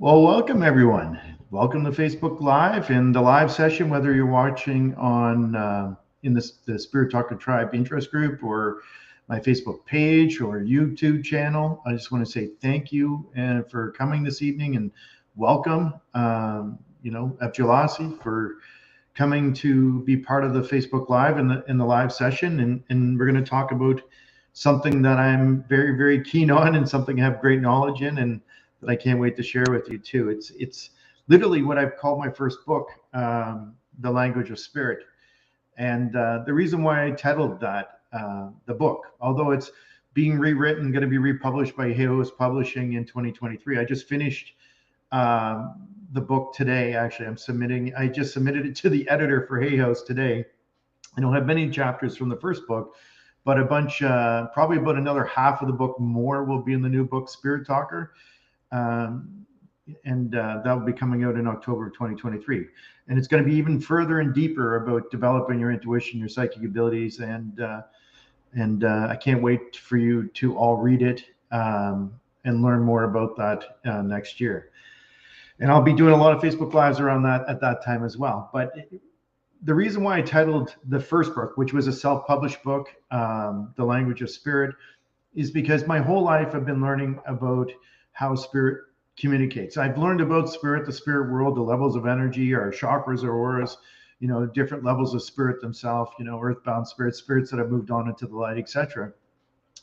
Well, welcome everyone. Welcome to Facebook Live and the live session, whether you're watching on in the Spirit Talker Tribe interest group or my Facebook page or YouTube channel. I just want to say thank you for coming this evening and welcome, Abdulasi for coming to be part of the Facebook Live in the live session. And we're going to talk about something that I'm very, very keen on and something I have great knowledge in and that I can't wait to share with you too. It's literally what I've called my first book, The Language of Spirit. And the reason why I titled that the book, although it's being rewritten, going to be republished by Hayhouse Publishing in 2023. I just finished the book today. Actually, I just submitted it to the editor for Hayhouse today. I don't have many chapters from the first book, but a bunch, probably about another half of the book more will be in the new book, Spirit Talker. That will be coming out in October of 2023. And it's going to be even further and deeper about developing your intuition, your psychic abilities, and I can't wait for you to all read it and learn more about that next year. And I'll be doing a lot of Facebook Lives around that at that time as well. But the reason why I titled the first book, which was a self-published book, The Language of Spirit, is because my whole life I've been learning about how spirit communicates. I've learned about spirit, the spirit world, the levels of energy, our chakras, our auras, different levels of spirit themselves, earthbound spirits that have moved on into the light, etc.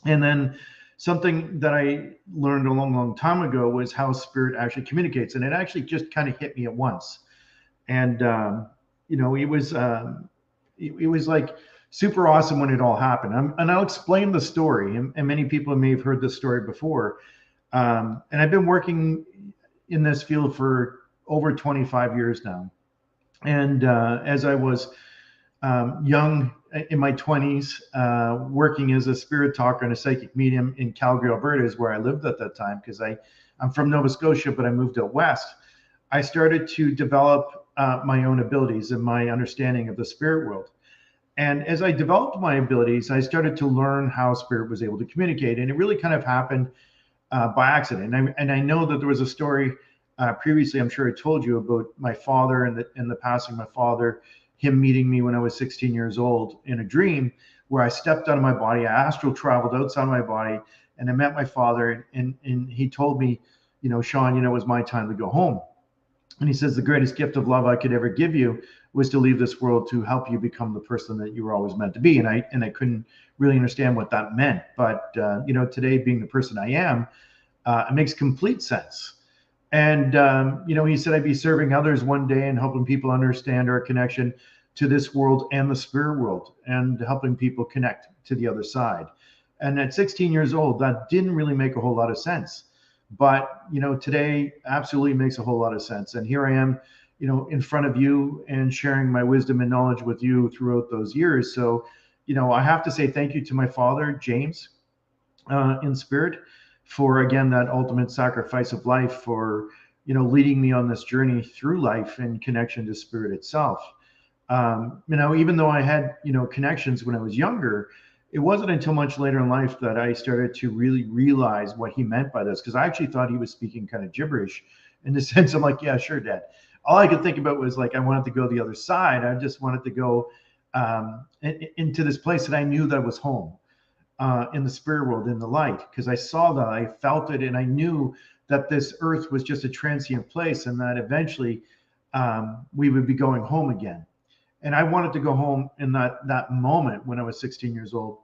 And then something that I learned a long, long time ago was how spirit actually communicates. And it actually just kind of hit me at once. And, it was like super awesome when it all happened. And I'll explain the story. And many people may have heard this story before. And I've been working in this field for over 25 years now. And as I was young in my 20s, working as a spirit talker and a psychic medium in Calgary, Alberta is where I lived at that time because I'm from Nova Scotia, but I moved out west. I started to develop my own abilities and my understanding of the spirit world. And as I developed my abilities, I started to learn how spirit was able to communicate. And it really kind of happened by accident. And I know that there was a story previously, I'm sure I told you, about my father and the passing of my father, him meeting me when I was 16 years old in a dream where I stepped out of my body, I astral traveled outside my body, and I met my father, and he told me, Sean, it was my time to go home. And he says, the greatest gift of love I could ever give you was to leave this world to help you become the person that you were always meant to be. And I couldn't really understand what that meant. But, today being the person I am, it makes complete sense. And, he said I'd be serving others one day and helping people understand our connection to this world and the spirit world and helping people connect to the other side. And at 16 years old, that didn't really make a whole lot of sense. But, today absolutely makes a whole lot of sense. And here I am, in front of you and sharing my wisdom and knowledge with you throughout those years. So, I have to say thank you to my father, James, in spirit, for, again, that ultimate sacrifice of life, for, leading me on this journey through life in connection to spirit itself. Even though I had, connections when I was younger, it wasn't until much later in life that I started to really realize what he meant by this, because I actually thought he was speaking kind of gibberish in the sense I'm like, yeah, sure, Dad. All I could think about was like, I wanted to go the other side. I just wanted to go into this place that I knew that was home, in the spirit world, in the light, because I saw that, I felt it, and I knew that this earth was just a transient place and that eventually we would be going home again. And I wanted to go home in that moment when I was 16 years old.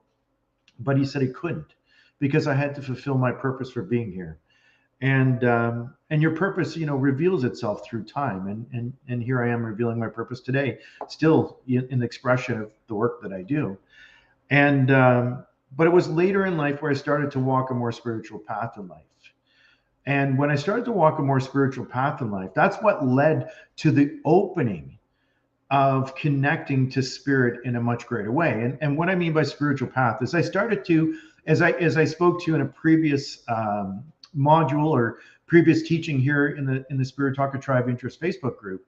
But he said he couldn't because I had to fulfill my purpose for being here. And your purpose, reveals itself through time. And here I am revealing my purpose today, still in the expression of the work that I do. And but it was later in life where I started to walk a more spiritual path in life. And when I started to walk a more spiritual path in life, that's what led to the opening of connecting to spirit in a much greater way. And what I mean by spiritual path is I started to, as I spoke to you in a previous module or previous teaching here in the Spirit Talker Tribe Interest Facebook group,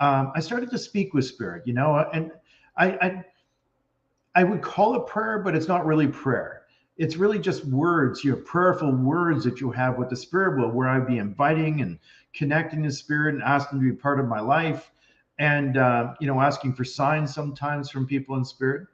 I started to speak with spirit, and I would call it prayer, but it's not really prayer. it's really just words, prayerful words that you have with the spirit world, where I'd be inviting and connecting the spirit and asking to be part of my life, and asking for signs sometimes from people in spirit.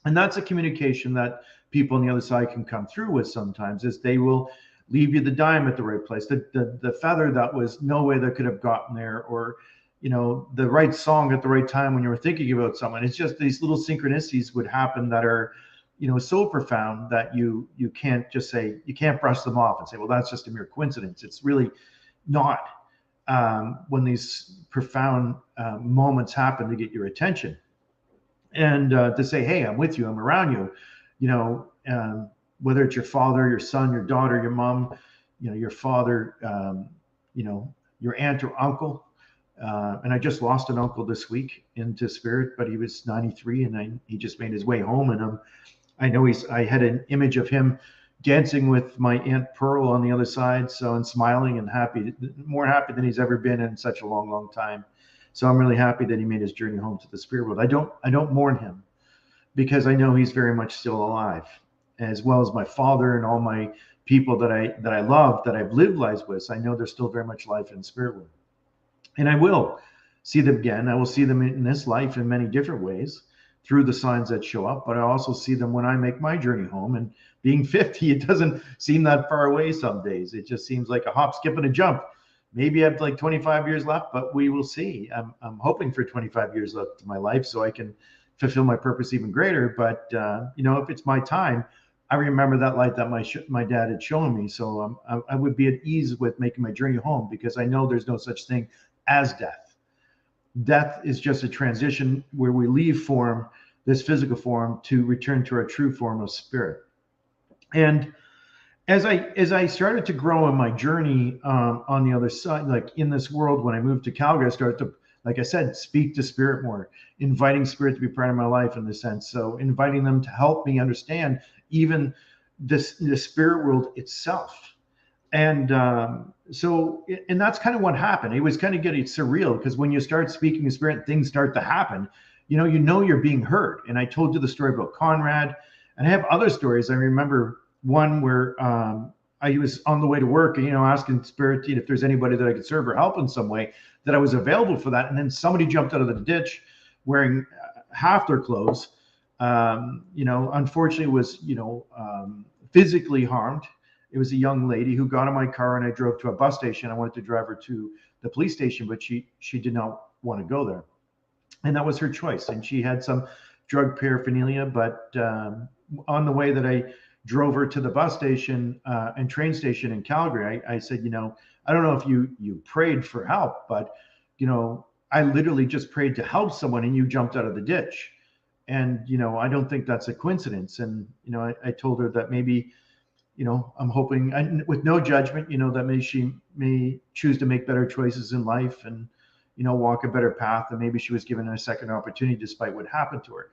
And that's a communication that people on the other side can come through with sometimes, is they will leave you the dime at the right place, the feather that was no way that could have gotten there, or the right song at the right time when you were thinking about someone. It's just these little synchronicities would happen that are so profound that you can't just say, you can't brush them off and say, well, that's just a mere coincidence. It's really not, when these profound moments happen to get your attention, and to say, hey, I'm with you, I'm around you, whether it's your father, your son, your daughter, your mom, your father, your aunt or uncle. And I just lost an uncle this week into spirit, but he was 93, and he just made his way home. And I know I had an image of him dancing with my Aunt Pearl on the other side, and smiling and happy, more happy than he's ever been in such a long, long time. So I'm really happy that he made his journey home to the spirit world. I don't mourn him, because I know he's very much still alive, as well as my father and all my people that I love, that I've lived lives with. So I know there's still very much life in the spirit world. And I will see them again. I will see them in this life in many different ways through the signs that show up, but I also see them when I make my journey home. And being 50, it doesn't seem that far away some days. It just seems like a hop, skip, and a jump. Maybe I have like 25 years left, but we will see. I'm hoping for 25 years left of my life so I can fulfill my purpose even greater. But if it's my time, I remember that light that my dad had shown me. So I would be at ease with making my journey home, because I know there's no such thing as death. Death is just a transition where we leave form, this physical form, to return to our true form of spirit. And as I started to grow in my journey on the other side, like in this world, when I moved to Calgary, I started to, like I said, speak to spirit more, inviting spirit to be part of my life in this sense. So inviting them to help me understand even the spirit world itself. And and that's kind of what happened. It was kind of getting surreal, because when you start speaking to spirit, things start to happen. You're being heard. And I told you the story about Conrad, and I have other stories. I remember one where I was on the way to work, asking spirit if there's anybody that I could serve or help in some way, that I was available for that. And then somebody jumped out of the ditch wearing half their clothes. Unfortunately was, physically harmed. It was a young lady who got in my car, and I drove to a bus station. I wanted to drive her to the police station, but she did not want to go there. And that was her choice. And she had some drug paraphernalia, but on the way that I drove her to the bus station and train station in Calgary, I said, I don't know if you prayed for help, but, I literally just prayed to help someone, and you jumped out of the ditch. And, I don't think that's a coincidence. And, I told her that maybe, I'm hoping, and with no judgment, that she may choose to make better choices in life and, walk a better path. And maybe she was given a second opportunity despite what happened to her.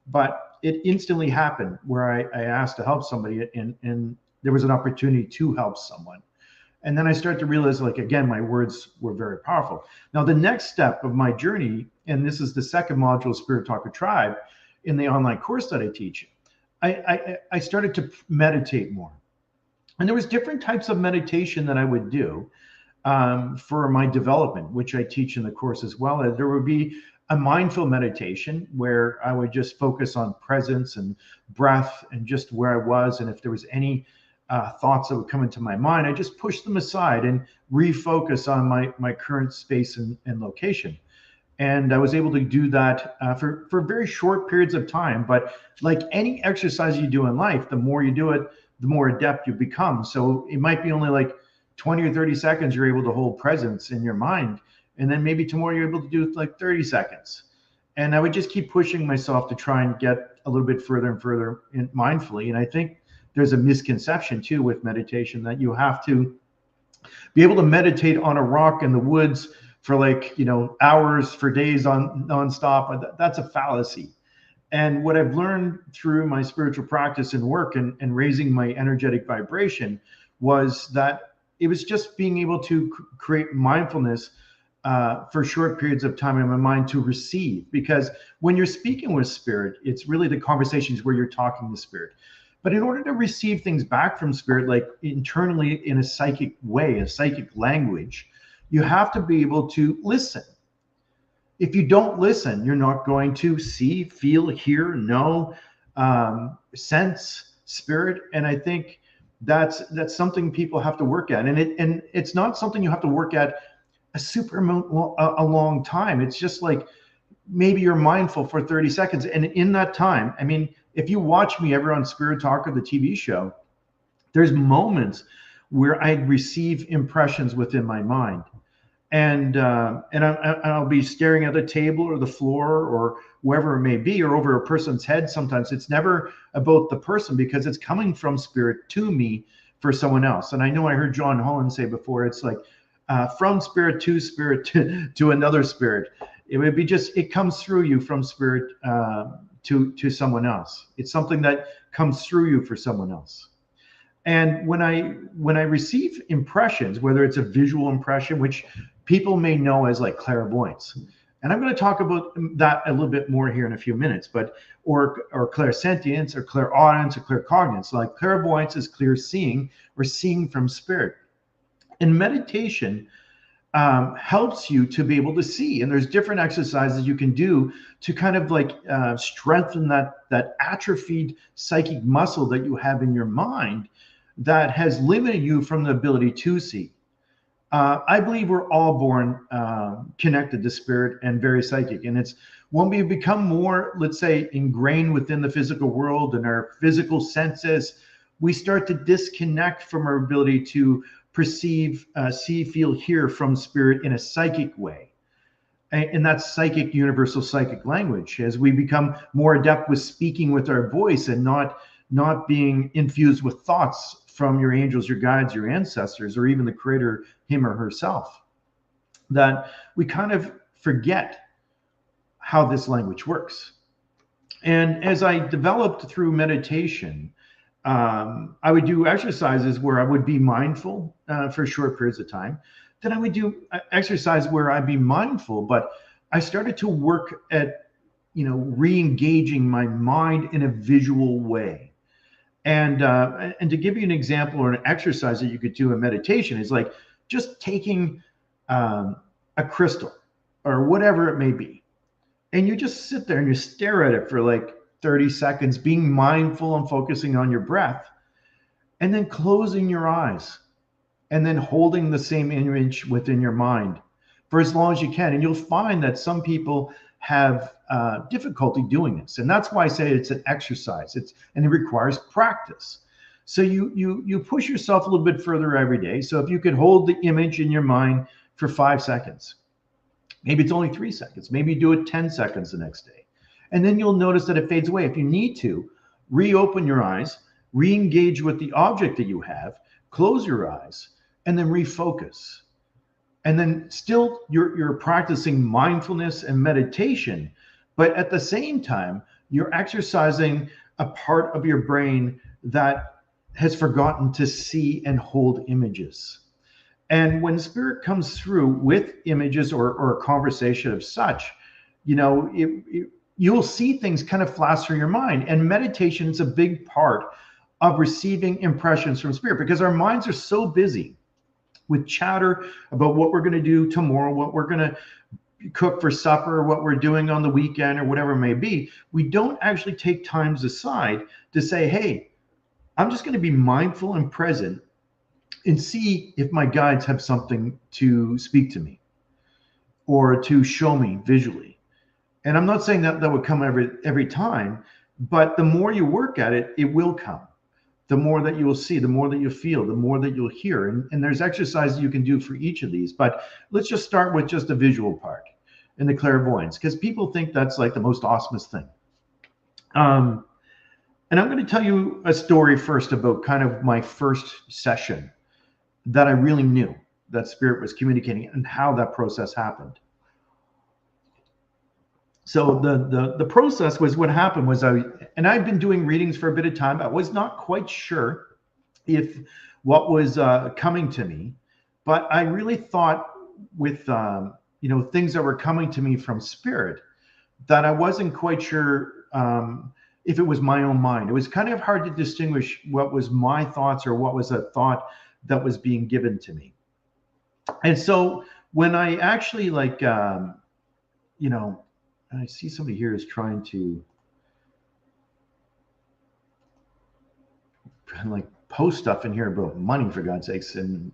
But it instantly happened where I asked to help somebody, and there was an opportunity to help someone. And then I started to realize, like, again, my words were very powerful. Now, the next step of my journey, and this is the second module of Spirit Talker Tribe in the online course that I teach, I started to meditate more. And there was different types of meditation that I would do for my development, which I teach in the course as well. There would be a mindful meditation where I would just focus on presence and breath and just where I was. And if there was any thoughts that would come into my mind, I just push them aside and refocus on my current space and location. And I was able to do that for very short periods of time. But like any exercise you do in life, the more you do it, the more adept you become. So it might be only like 20 or 30 seconds you're able to hold presence in your mind. And then maybe tomorrow you're able to do like 30 seconds. And I would just keep pushing myself to try and get a little bit further and further mindfully. And I think there's a misconception too with meditation, that you have to be able to meditate on a rock in the woods for like, hours, for days on nonstop. That's a fallacy. And what I've learned through my spiritual practice and work and raising my energetic vibration was that it was just being able to create mindfulness for short periods of time in my mind to receive. Because when you're speaking with spirit, it's really the conversations where you're talking to spirit. But in order to receive things back from spirit, like internally in a psychic way, a psychic language, you have to be able to listen. If you don't listen, you're not going to see, feel, hear, know, sense spirit. And I think that's something people have to work at. And it's not something you have to work at a long time. It's just like maybe you're mindful for 30 seconds. And in that time, I mean, if you watch me ever on Spirit Talk or the TV show, there's moments where I receive impressions within my mind. And I'll be staring at the table or the floor or wherever it may be, or over a person's head. Sometimes it's never about the person because it's coming from spirit to me for someone else. And I know I heard John Holland say before, it's like from spirit to another spirit. It would be just, it comes through you from spirit to someone else. It's something that comes through you for someone else. And when I receive impressions, whether it's a visual impression, which people may know as like clairvoyance, and I'm going to talk about that a little bit more here in a few minutes, but or clairsentience or clairaudience or claircognizance. Like clairvoyance is clear seeing or seeing from spirit. And meditation helps you to be able to see. And there's different exercises you can do to kind of like strengthen that atrophied psychic muscle that you have in your mind that has limited you from the ability to see. I believe we're all born connected to spirit and very psychic. And it's when we become more, let's say, ingrained within the physical world and our physical senses, we start to disconnect from our ability to perceive, see, feel, hear from spirit in a psychic way. And that's psychic, universal psychic language. As we become more adept with speaking with our voice and not being infused with thoughts from your angels, your guides, your ancestors, or even the creator, him or herself, that we kind of forget how this language works. And as I developed through meditation, I would do exercises where I would be mindful for short periods of time. Then I would do exercise where I'd be mindful, but I started to work at, re-engaging my mind in a visual way. And to give you an example or an exercise that you could do in meditation is like just taking a crystal or whatever it may be, and you just sit there and you stare at it for like 30 seconds, being mindful and focusing on your breath, and then closing your eyes and then holding the same image within your mind for as long as you can. And you'll find that some people have difficulty doing this. And that's why I say it's an exercise. And it requires practice. So you push yourself a little bit further every day. So if you could hold the image in your mind for 5 seconds, maybe it's only 3 seconds, maybe you do it 10 seconds the next day. And then you'll notice that it fades away. If you need to, reopen your eyes, re-engage with the object that you have, close your eyes, and then refocus. And then still you're practicing mindfulness and meditation, but at the same time, you're exercising a part of your brain that has forgotten to see and hold images. And when spirit comes through with images or a conversation of such, you'll see things kind of flash through your mind. And meditation is a big part of receiving impressions from spirit because our minds are so busy with chatter about what we're going to do tomorrow, what we're going to cook for supper, what we're doing on the weekend, or whatever it may be. We don't actually take times aside to say, hey, I'm just going to be mindful and present and see if my guides have something to speak to me or to show me visually. And I'm not saying that would come every time, but the more you work at it, it will come. The more that you will see, the more that you feel, the more that you'll hear. And there's exercises you can do for each of these. But let's just start with just the visual part and the clairvoyance, because people think that's like the most awesomest thing. And I'm going to tell you a story first about kind of my first session that I really knew that spirit was communicating and how that process happened. So the process was, what happened was I'd been doing readings for a bit of time. I was not quite sure if what was coming to me, but I really thought with things that were coming to me from spirit that I wasn't quite sure if it was my own mind. It was kind of hard to distinguish what was my thoughts or what was a thought that was being given to me. And so when I actually like, you know, I see somebody here is trying to like post stuff in here about money, for God's sakes, and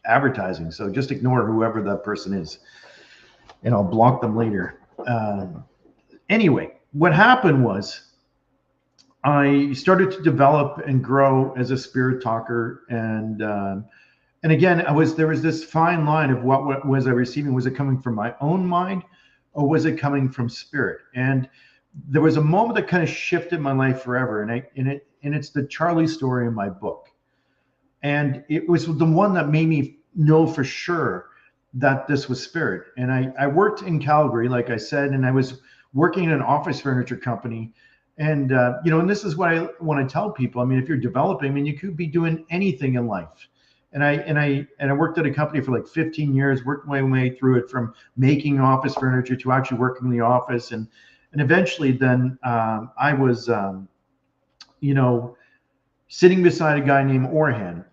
advertising. So just ignore whoever that person is, and I'll block them later. Anyway, what happened was I started to develop and grow as a spirit talker, and again, there was this fine line of what was I receiving? Was it coming from my own mind, or was it coming from spirit? And there was a moment that kind of shifted my life forever, and it's the Charlie story in my book, and it was the one that made me know for sure that this was spirit. And I worked in Calgary, like I said, and I was working in an office furniture company. And you know, and this is what I want to tell people. I mean, if you're developing, I mean, you could be doing anything in life. And I worked at a company for like 15 years, worked my way through it from making office furniture to actually working in the office, and eventually then I was you know, sitting beside a guy named Orhan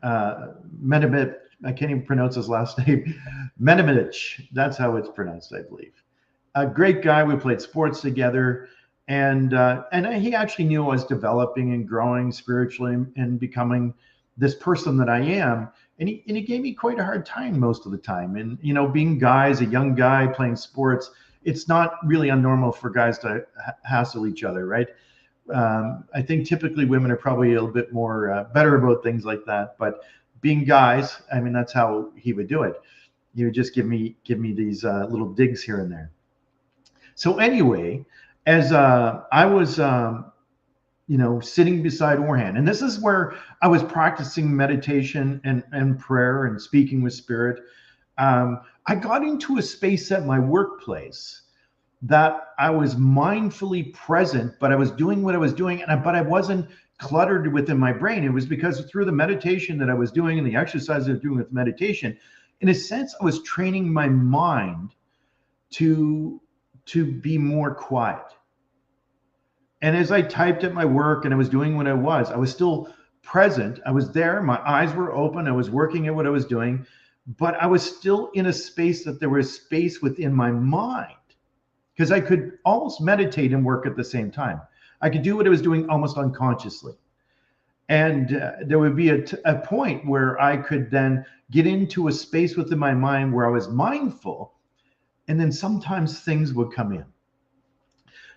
Medevich. I can't even pronounce his last name. Medevich. That's how it's pronounced, I believe. A great guy. We played sports together, and he actually knew I was developing and growing spiritually and becoming this person that I am. And he gave me quite a hard time most of the time. And, you know, being guys, a young guy playing sports, it's not really unnormal for guys to hassle each other, right? I think typically women are probably a little bit more better about things like that. But being guys, I mean, that's how he would do it. He would just give me these little digs here and there. So anyway, as I was you know, sitting beside Orhan. And this is where I was practicing meditation and prayer and speaking with spirit. I got into a space at my workplace that I was mindfully present, but I was doing what I was doing, but I wasn't cluttered within my brain. It was because through the meditation that I was doing and the exercise I was doing with meditation, in a sense, I was training my mind to be more quiet. And as I typed at my work and I was doing what I was still present. I was there. My eyes were open. I was working at what I was doing, but I was still in a space that there was space within my mind, because I could almost meditate and work at the same time. I could do what I was doing almost unconsciously. And there would be a point where I could then get into a space within my mind where I was mindful, and then sometimes things would come in.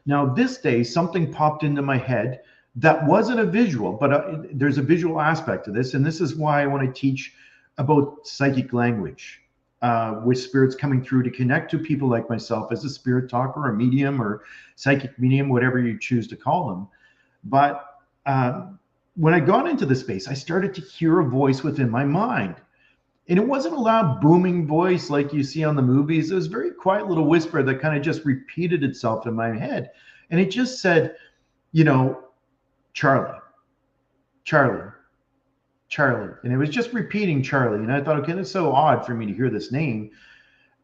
Now, this day, something popped into my head that wasn't a visual, but there's a visual aspect to this. And this is why I want to teach about psychic language, with spirits coming through to connect to people like myself as a spirit talker, or medium, or psychic medium, whatever you choose to call them. But when I got into the space, I started to hear a voice within my mind. And it wasn't a loud booming voice like you see on the movies. It was a very quiet little whisper that kind of just repeated itself in my head. And it just said, you know, Charlie, Charlie, Charlie. And it was just repeating Charlie. And I thought, okay, that's so odd for me to hear this name.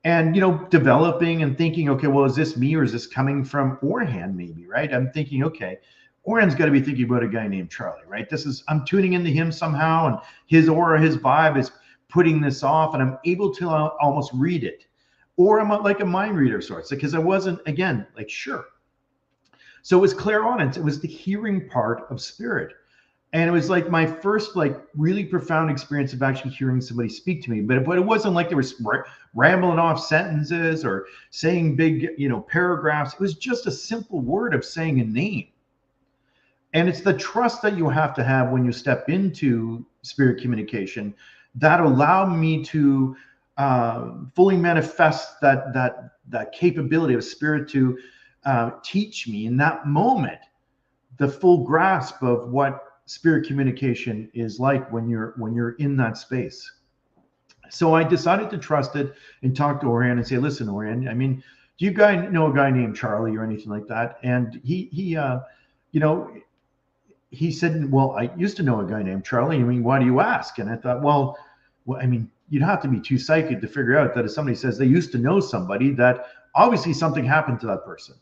And, you know, developing and thinking, okay, well, is this me, or is this coming from Orhan maybe, right? I'm thinking, okay, Orhan's got to be thinking about a guy named Charlie, right? I'm tuning into him somehow, and his aura, his vibe is putting this off, and I'm able to almost read it. Or I'm like a mind reader of sorts, because I wasn't, again, like, sure. So it was clairaudience. It was the hearing part of spirit. And it was like my first, like, really profound experience of actually hearing somebody speak to me. But it wasn't like they were rambling off sentences or saying big, you know, paragraphs. It was just a simple word of saying a name. And it's the trust that you have to have when you step into spirit communication that allowed me to fully manifest that capability of spirit to teach me in that moment the full grasp of what spirit communication is like when you're in that space. So I decided to trust it and talk to Orhan and say, listen, Orhan, I mean, do you guys know a guy named Charlie or anything like that? And he you know, he said, well, I used to know a guy named Charlie. I mean, why do you ask? And I thought, well, I mean, you'd have to be too psychic to figure out that if somebody says they used to know somebody, that obviously something happened to that person.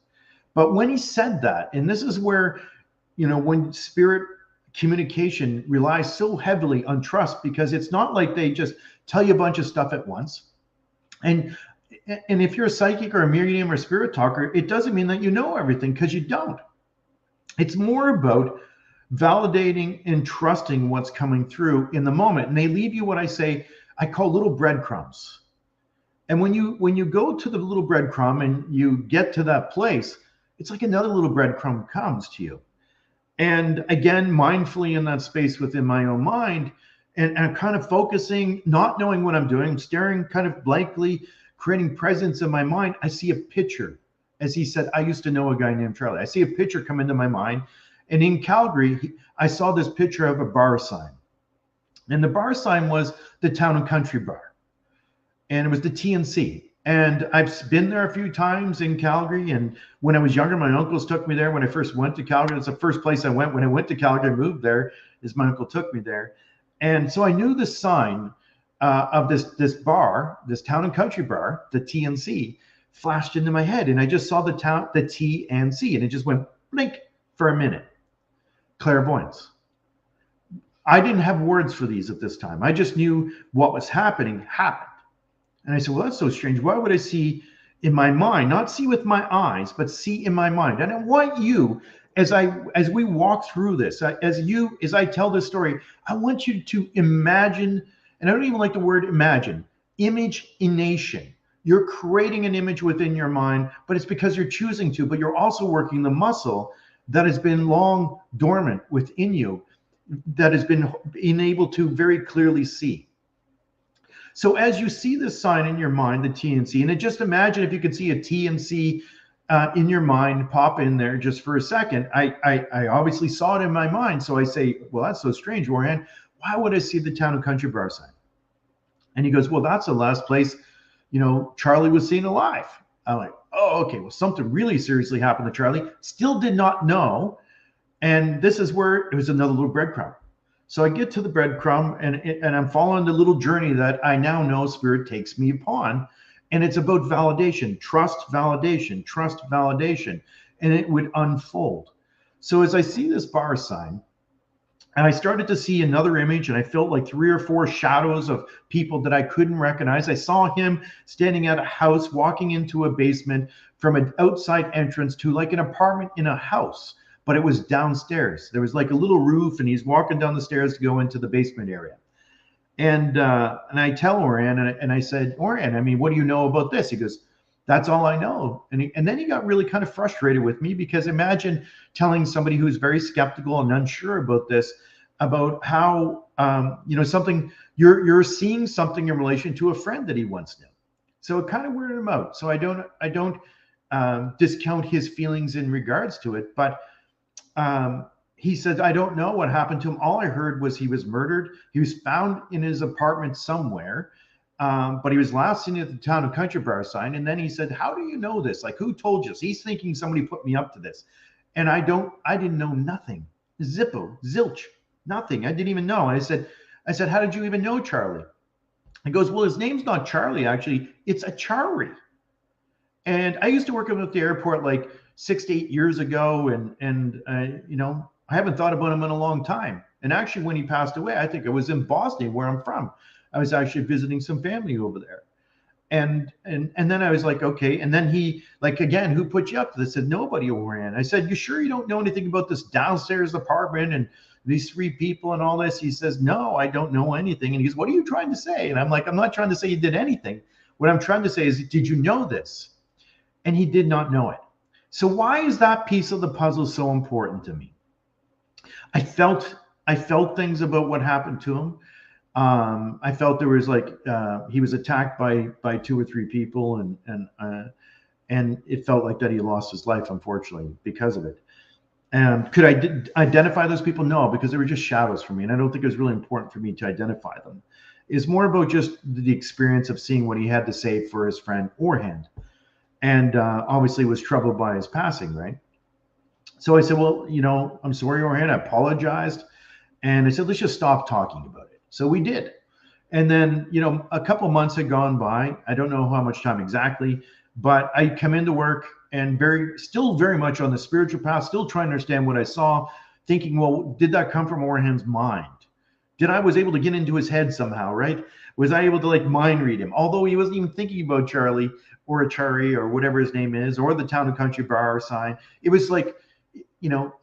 But when he said that, and this is where, when spirit communication relies so heavily on trust, because it's not like they just tell you a bunch of stuff at once. And if you're a psychic or a medium or spirit talker, it doesn't mean that you know everything, because you don't. It's more about validating and trusting what's coming through in the moment. And they leave you what I call little breadcrumbs. And when you go to the little breadcrumb and you get to that place, it's like another little breadcrumb comes to you. And again, mindfully in that space within my own mind, and kind of focusing, not knowing what I'm doing, staring kind of blankly, creating presence in my mind, I see a picture. As he said, I used to know a guy named Charlie. I see a picture come into my mind. And in Calgary, I saw this picture of a bar sign. And the bar sign was the Town and Country Bar. And it was the TNC. And I've been there a few times in Calgary. And when I was younger, my uncles took me there. When I first went to Calgary, that's the first place I went. When I went to Calgary, I moved there, is my uncle took me there. And so I knew the sign of this bar, this Town and Country Bar, the TNC, flashed into my head. And I just saw the TNC, and it just went blink for a minute. Clairvoyance. I didn't have words for these at this time. I just knew what was happening happened. And I said, well, that's so strange. Why would I see in my mind, not see with my eyes, but see in my mind? And I want you, as we walk through this, as I tell this story, I want you to imagine, and I don't even like the word imagine, imagination. You're creating an image within your mind, but it's because you're choosing to, but you're also working the muscle that has been long dormant within you, that has been able to very clearly see. So as you see this sign in your mind, the TNC, and just imagine if you could see a TNC in your mind pop in there just for a second. I obviously saw it in my mind. So I say, well, that's so strange, Warren. Why would I see the Town and Country Bar sign? And he goes, well, that's the last place, Charlie was seen alive. I'm like, oh, okay. Well, something really seriously happened to Charlie. Still did not know. And this is where it was another little breadcrumb. So I get to the breadcrumb, and I'm following the little journey that I now know Spirit takes me upon. And it's about validation, trust, validation, trust, validation. And it would unfold. So as I see this bar sign, and I started to see another image, and I felt like 3 or 4 shadows of people that I couldn't recognize. I saw him standing at a house, walking into a basement from an outside entrance to like an apartment in a house, but it was downstairs. There was like a little roof, and he's walking down the stairs to go into the basement area. And I tell Orion, and I said, Orion, I mean, what do you know about this? He goes, that's all I know. And then he got really kind of frustrated with me, because imagine telling somebody who's very skeptical and unsure about this, about how, something, you're seeing something in relation to a friend that he once knew. So it kind of weirded him out. So I don't discount his feelings in regards to it, but he said, I don't know what happened to him. All I heard was he was murdered. He was found in his apartment somewhere. But he was last seen at the Town and Country Bar sign. And then he said, how do you know this? Like, who told you? So he's thinking somebody put me up to this. And I didn't know nothing. Zippo, zilch, nothing. I didn't even know. I said, how did you even know Charlie? He goes, well, his name's not Charlie, actually. It's a Charlie. And I used to work at the airport like 6 to 8 years ago. And I haven't thought about him in a long time. And actually, when he passed away, I think I was in Boston, where I'm from. I was actually visiting some family over there. And then I was like, okay. And then he, like, again, who put you up to this? I said, nobody, Orion. I said, you sure you don't know anything about this downstairs apartment and these 3 people and all this? He says, no, I don't know anything. And he goes, what are you trying to say? And I'm like, I'm not trying to say you did anything. What I'm trying to say is, did you know this? And he did not know it. So why is that piece of the puzzle so important to me? I felt things about what happened to him. I felt there was like he was attacked by 2 or 3 people, and it felt like that he lost his life, unfortunately, because of it. Could I identify those people? No, because they were just shadows for me, and I don't think it was really important for me to identify them. It's more about just the experience of seeing what he had to say for his friend Orhand, and obviously was troubled by his passing, right? So I said, well, I'm sorry, Orhand. I apologized, and I said, let's just stop talking about it. So we did. And then, a couple months had gone by. I don't know how much time exactly, but I come into work and still very much on the spiritual path, still trying to understand what I saw, thinking, well, did that come from Orhan's mind? I was able to get into his head somehow, right? Was I able to like mind read him? Although he wasn't even thinking about Charlie or Achari or whatever his name is, or the Town and Country bar sign. It was like,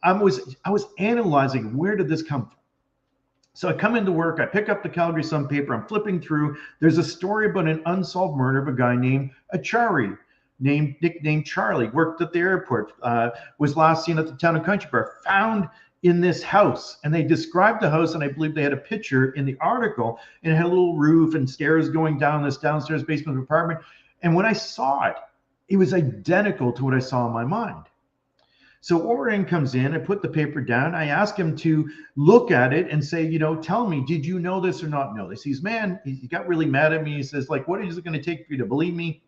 I was analyzing, where did this come from? So I come into work, I pick up the Calgary Sun paper, I'm flipping through. There's a story about an unsolved murder of a guy named Achari, nicknamed Charlie, worked at the airport, was last seen at the Town and Country bar, found in this house. And they described the house, and I believe they had a picture in the article, and it had a little roof and stairs going down this downstairs basement apartment. And when I saw it, it was identical to what I saw in my mind. So Orhan comes in, I put the paper down, I ask him to look at it and say, tell me, did you know this or not know this? He got really mad at me. He says, like, what is it going to take for you to believe me?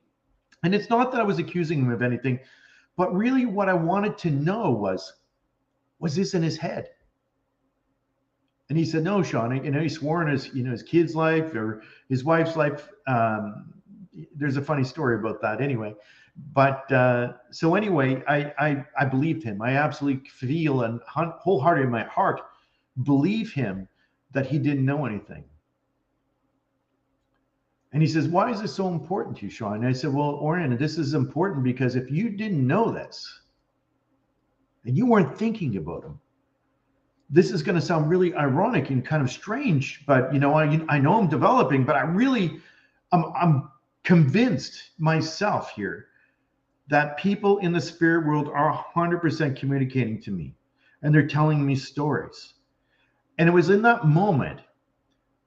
And it's not that I was accusing him of anything, but really what I wanted to know was this in his head? And he said, no, Sean, he swore in his kid's life or his wife's life. There's a funny story about that anyway. But so anyway, I believed him. I absolutely feel and wholeheartedly in my heart believe him that he didn't know anything. And he says, why is this so important to you, Sean? And I said, well, Orhan, this is important because if you didn't know this and you weren't thinking about him, this is going to sound really ironic and kind of strange, but I know I'm developing, but I'm convinced myself here that people in the spirit world are 100% communicating to me, and they're telling me stories. And it was in that moment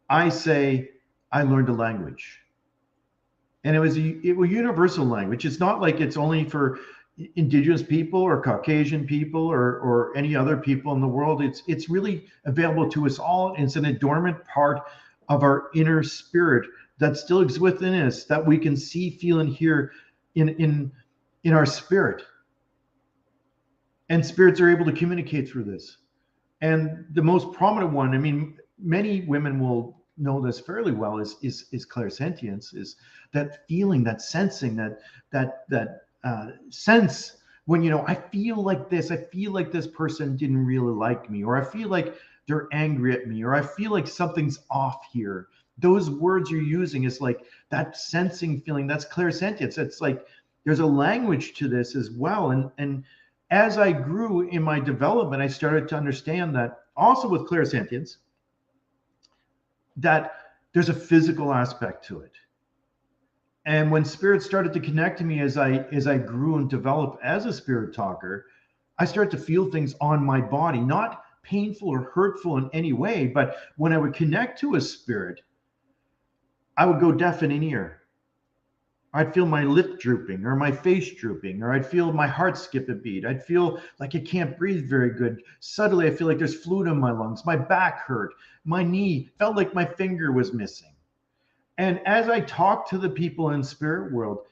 I say, I learned a language. And it was a universal language. It's not like it's only for Indigenous people or Caucasian people or any other people in the world. It's really available to us all. It's an dormant part of our inner spirit that still exists within us, that we can see, feel, and hear in our spirit. And spirits are able to communicate through this. And the most prominent one, many women will know this fairly well, is clairsentience, is that feeling, that sensing, that sense when, I feel like this, I feel like this person didn't really like me, or I feel like they're angry at me, or I feel like something's off here. Those words you're using is like that sensing feeling, that's clairsentience. It's like, there's a language to this as well. And as I grew in my development, I started to understand that also with clairsentience, that there's a physical aspect to it. And when spirit started to connect to me as I grew and developed as a spirit talker, I started to feel things on my body, not painful or hurtful in any way, but when I would connect to a spirit, I would go deaf in an ear. I'd feel my lip drooping or my face drooping, or I'd feel my heart skip a beat. I'd feel like I can't breathe very good. Suddenly, I feel like there's fluid in my lungs. My back hurt. My knee felt like my finger was missing. And as I talked to the people in spirit world,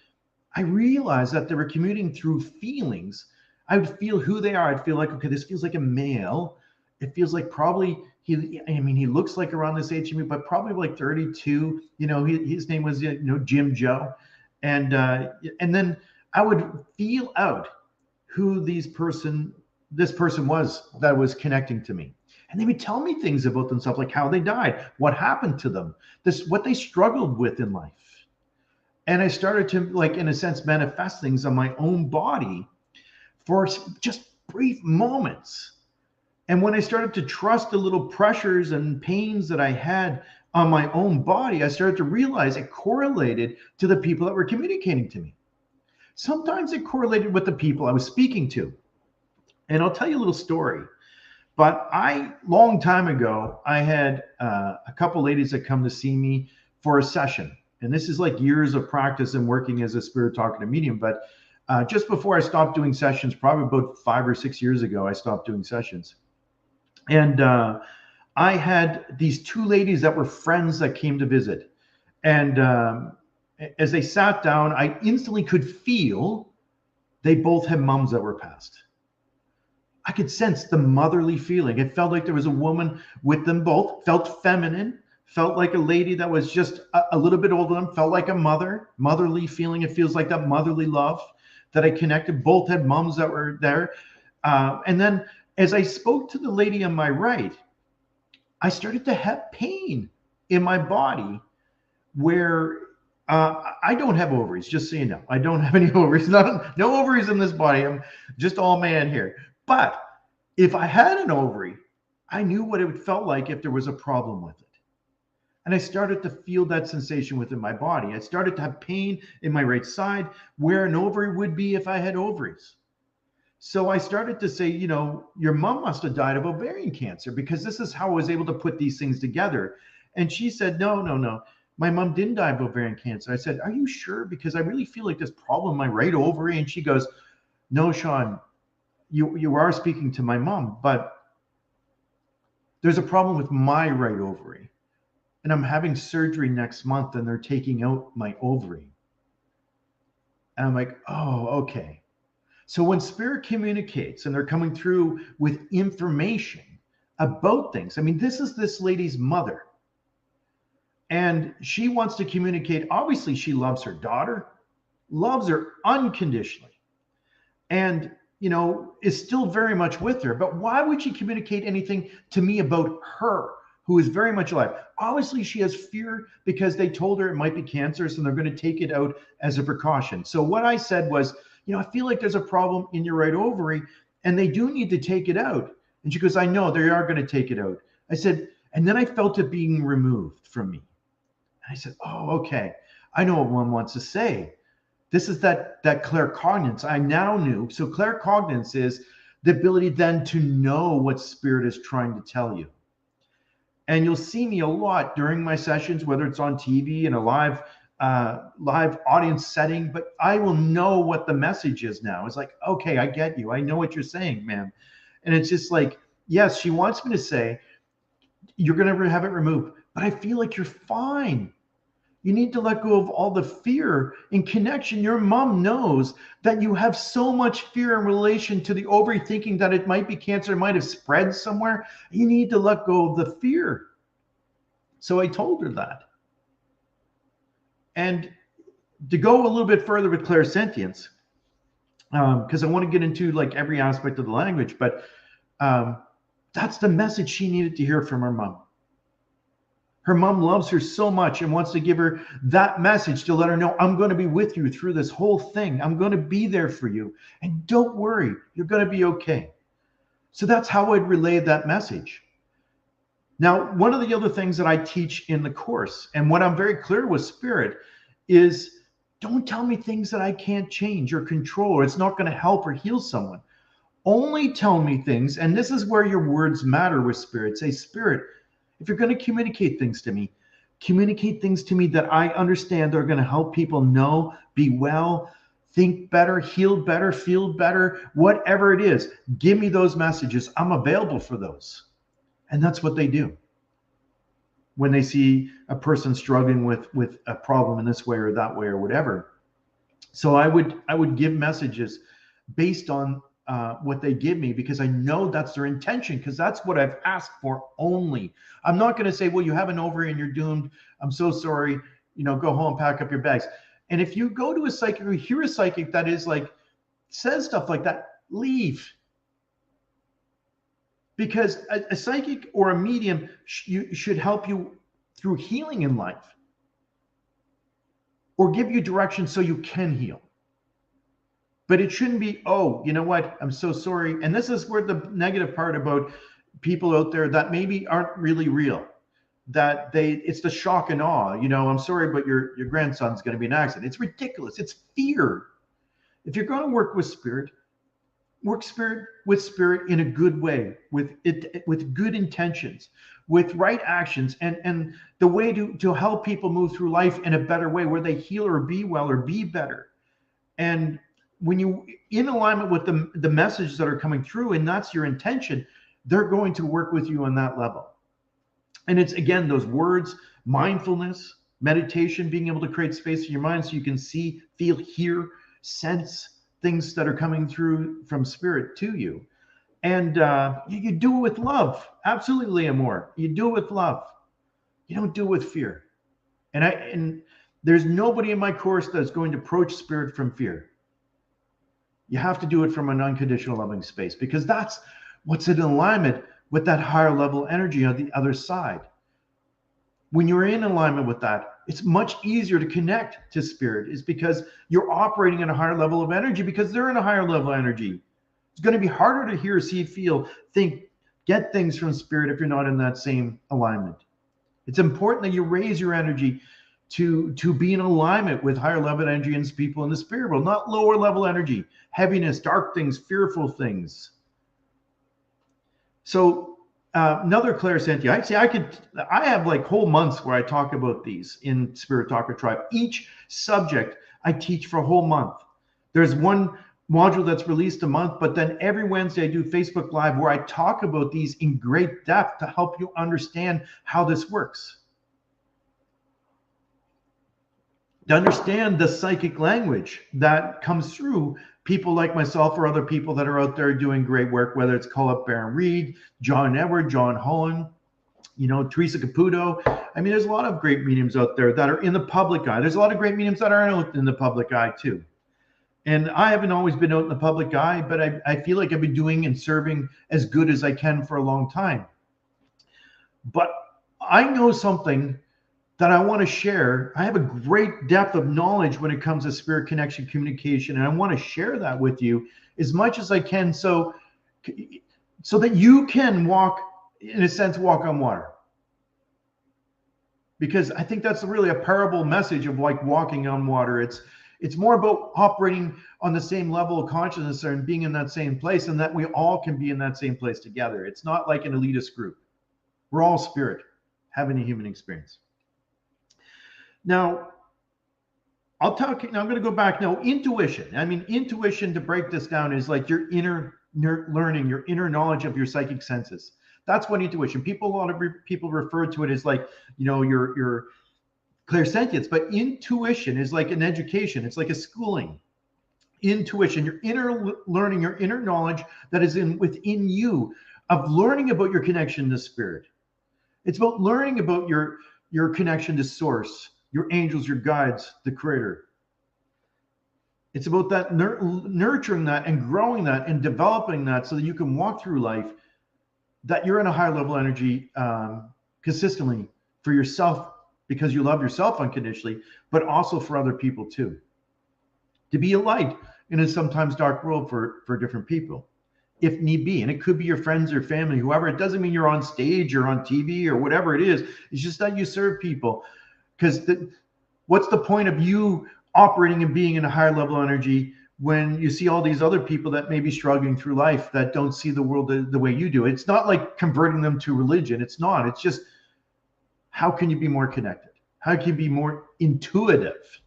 I realized that they were commuting through feelings. I would feel who they are. I'd feel like, okay, this feels like a male. It feels like probably he looks like around this age, but probably like 32. His name was, Jim Joe. And then I would feel out who this person was that was connecting to me. And they would tell me things about themselves, like how they died, what happened to them, what they struggled with in life. And I started to, like, in a sense, manifest things on my own body for just brief moments. And when I started to trust the little pressures and pains that I had on my own body, I started to realize it correlated to the people that were communicating to me. Sometimes it correlated with the people I was speaking to. And I'll tell you a little story. But long time ago, I had a couple ladies that come to see me for a session. And this is like years of practice and working as a spirit talker and a medium. But just before I stopped doing sessions, probably about 5 or 6 years ago, I stopped doing sessions. And I had these two ladies that were friends that came to visit. And as they sat down, I instantly could feel they both had moms that were passed. I could sense the motherly feeling. It felt like there was a woman with them both, felt feminine, felt like a lady that was just a little bit older than them, felt like a motherly feeling. It feels like that motherly love. that I connected. Both had moms that were there. And then as I spoke to the lady on my right, I started to have pain in my body where I don't have ovaries, just so you know. I don't have any ovaries, no ovaries in this body. I'm just all man here. But if I had an ovary, I knew what it felt like if there was a problem with it. And I started to feel that sensation within my body. I started to have pain in my right side where an ovary would be if I had ovaries. So I started to say, you know, your mom must have died of ovarian cancer, because this is how I was able to put these things together. And she said, no. My mom didn't die of ovarian cancer. I said, are you sure? Because I really feel like this problem in my right ovary. And she goes, no, Sean, you are speaking to my mom, but there's a problem with my right ovary. And I'm having surgery next month and they're taking out my ovary. And I'm like, oh, okay. So when spirit communicates and they're coming through with information about things, I mean, this is this lady's mother. And she wants to communicate. Obviously, she loves her daughter, loves her unconditionally, and, you know, is still very much with her. But why would she communicate anything to me about her, who is very much alive? Obviously, she has fear because they told her it might be cancerous and they're going to take it out as a precaution. So what I said was, you know, I feel like there's a problem in your right ovary and they do need to take it out. And she goes, I know they are going to take it out. I said, and then I felt it being removed from me. I said, oh, okay. I know what one wants to say. This is that claircognizance. I now knew. So claircognizance is the ability then to know what spirit is trying to tell you. And you'll see me a lot during my sessions, whether it's on TV in a live audience setting, but I will know what the message is now. It's like, okay, I get you. I know what you're saying, man. And it's just like, yes, she wants me to say, you're going to have it removed, but I feel like you're fine. You need to let go of all the fear in connection. Your mom knows that you have so much fear in relation to the ovary, thinking that it might be cancer, it might have spread somewhere. You need to let go of the fear. So I told her that. And to go a little bit further with clairsentience, because I want to get into like every aspect of the language, but that's the message she needed to hear from her mom. Her mom loves her so much and wants to give her that message to let her know, I'm going to be with you through this whole thing. I'm going to be there for you. And don't worry, you're going to be okay. So that's how I'd relay that message. Now, one of the other things that I teach in the course, and what I'm very clear with spirit, is don't tell me things that I can't change or control, or it's not going to help or heal someone. Only tell me things, and this is where your words matter with spirit. Say, Spirit, if you're going to communicate things to me that I understand are going to help people know, be well, think better, heal better, feel better, whatever it is. Give me those messages. I'm available for those. And that's what they do when they see a person struggling with a problem in this way or that way or whatever. So I would give messages based on what they give me, because I know that's their intention, because that's what I've asked for only. I'm not going to say, well, you have an ovary and you're doomed. I'm so sorry. You know, go home, pack up your bags. And if you go to a psychic or hear a psychic that is like, says stuff like that, leave. Because a psychic or a medium should help you through healing in life, or give you direction so you can heal. But it shouldn't be, oh, you know what? I'm so sorry. And this is where the negative part about people out there that maybe aren't really real, that it's the shock and awe. You know, I'm sorry, but your grandson's going to be in an accident. It's ridiculous. It's fear. If you're going to work with spirit, work with spirit in a good way, with good intentions, with right actions, and the way to help people move through life in a better way, where they heal or be well or be better. And when you in alignment with the messages that are coming through, and that's your intention, they're going to work with you on that level. And it's, again, those words, mindfulness, meditation, being able to create space in your mind so you can see, feel, hear, sense things that are coming through from spirit to you. And you do it with love. Absolutely, Amor. You do it with love. You don't do it with fear. And there's nobody in my course that's going to approach spirit from fear. You have to do it from an unconditional loving space, because that's what's in alignment with that higher level energy on the other side. When you're in alignment with that, it's much easier to connect to spirit, is because you're operating at a higher level of energy, because they're in a higher level of energy. It's going to be harder to hear, see, feel, think, get things from spirit if you're not in that same alignment. It's important that you raise your energy to be in alignment with higher level energy and people in the spirit world, not lower level energy, heaviness, dark things, fearful things. So another clairsentient, I have like whole months where I talk about these in Spirit Talker Tribe. Each subject I teach for a whole month. There's one module that's released a month, but then every Wednesday I do Facebook Live where I talk about these in great depth to help you understand how this works. To understand the psychic language that comes through people like myself or other people that are out there doing great work, whether it's Call Up Baron Reed, John Edward, John Holland, Teresa Caputo. I mean, there's a lot of great mediums out there that are in the public eye. There's a lot of great mediums that aren't out in the public eye too. And I haven't always been out in the public eye, but I feel like I've been doing and serving as good as I can for a long time. But I know something that I want to share. I have a great depth of knowledge when it comes to spirit connection, communication, and I want to share that with you as much as I can, so that you can walk, in a sense, walk on water. Because I think that's really a parable message of like walking on water. It's more about operating on the same level of consciousness and being in that same place, and that we all can be in that same place together. It's not like an elitist group. We're all spirit having a human experience. Now, I'm going to go back now. Intuition. I mean, intuition, to break this down, is like your inner learning, your inner knowledge of your psychic senses. That's what intuition. A lot of people refer to it as like, your clairsentience, but intuition is like an education. It's like a schooling. Intuition, your inner learning, your inner knowledge that is within you, of learning about your connection to spirit. It's about learning about your connection to source, your angels, your guides, the creator. It's about that nurturing that and growing that and developing that, so that you can walk through life that you're in a high level energy consistently for yourself, because you love yourself unconditionally, but also for other people too. To be a light in a sometimes dark world for different people, if need be. And it could be your friends or family, whoever. It doesn't mean you're on stage or on TV or whatever it is. It's just that you serve people. Because what's the point of you operating and being in a higher level energy when you see all these other people that may be struggling through life, that don't see the world the way you do? It's not like converting them to religion. It's not. It's just, how can you be more connected? How can you be more intuitive?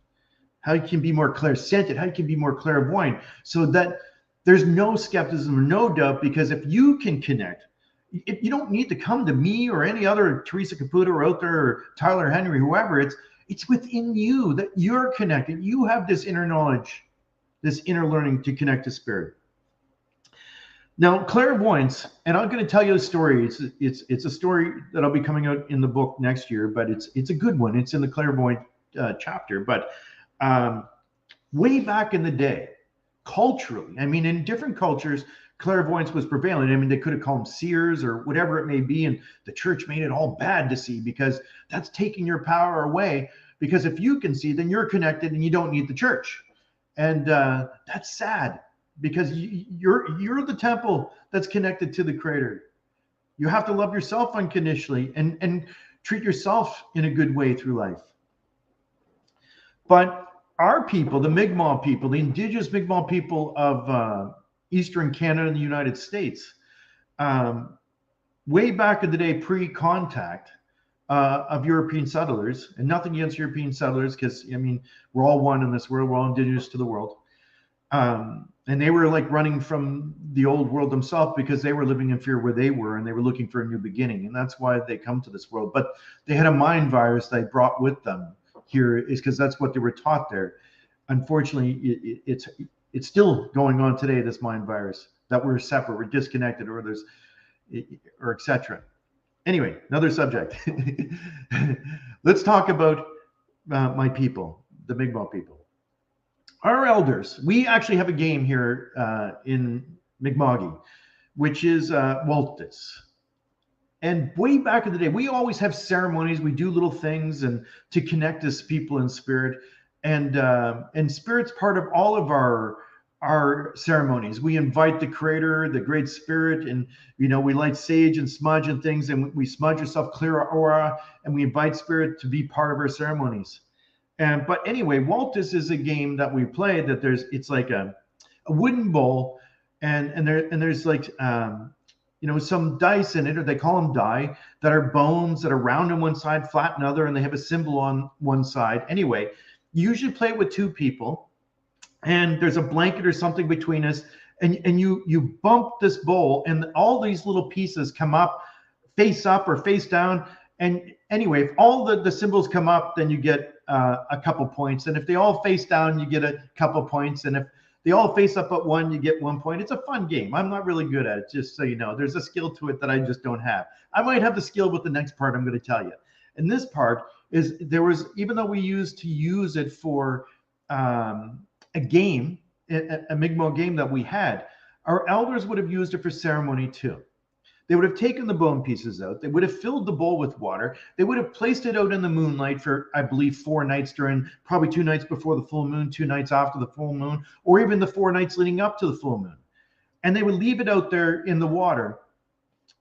How you can be more clairsentient? How you can be more clairvoyant, so that there's no skepticism or no doubt? Because if you can connect, you don't need to come to me or any other Teresa Caputo out there, or Tyler Henry, whoever. It's within you that you're connected. You have this inner knowledge, this inner learning to connect to spirit. Now, clairvoyance, and I'm going to tell you a story. It's a story that'll be coming out in the book next year, but it's a good one. It's in the clairvoyant chapter. But way back in the day, culturally, I mean, in different cultures, clairvoyance was prevalent. I mean, they could have called them seers or whatever it may be, and the church made it all bad to see, because that's taking your power away. Because if you can see, then you're connected and you don't need the church. And that's sad, because you're the temple that's connected to the creator. You have to love yourself unconditionally and treat yourself in a good way through life. But our people, the Mi'kmaq people, the indigenous Mi'kmaq people of Eastern Canada and the United States, way back in the day, pre-contact of European settlers, and nothing against European settlers, because, I mean, we're all one in this world. We're all indigenous to the world. And they were like running from the old world themselves, because they were living in fear where they were, and they were looking for a new beginning. And that's why they come to this world. But they had a mind virus they brought with them here, is because that's what they were taught there. Unfortunately, it's still going on today, this mind virus, that we're separate, we're disconnected, or etc. Anyway, another subject. Let's talk about my people, the Mi'kmaq people. Our elders, we actually have a game here in Mi'kma'ki, which is Waltus. And way back in the day, we always have ceremonies. We do little things and to connect as people in spirit, and spirit's part of all of our ceremonies. We invite the Creator, the Great Spirit, and we light sage and smudge and things, and we smudge ourselves, clear our aura, and we invite Spirit to be part of our ceremonies. But anyway, Waltus is a game that we play that it's like a wooden bowl, and there's like some dice in it, or they call them die, that are bones that are round on one side, flat on other, and they have a symbol on one side. Anyway, you usually play it with two people, and there's a blanket or something between us, and you bump this bowl, and all these little pieces come up, face up or face down. And anyway, if all the symbols come up, then you get a couple points, and if they all face down, you get a couple points, and if they all face up at one, you get 1 point. It's a fun game. I'm not really good at it, just so you know. There's a skill to it that I just don't have. I might have the skill with the next part I'm going to tell you. And this part is, even though we used to use it for a game, a Mi'kmaq game that we had, our elders would have used it for ceremony too. They would have taken the bone pieces out. They would have filled the bowl with water. They would have placed it out in the moonlight for, I believe, 4 nights during, probably 2 nights before the full moon, 2 nights after the full moon, or even the 4 nights leading up to the full moon. And they would leave it out there in the water,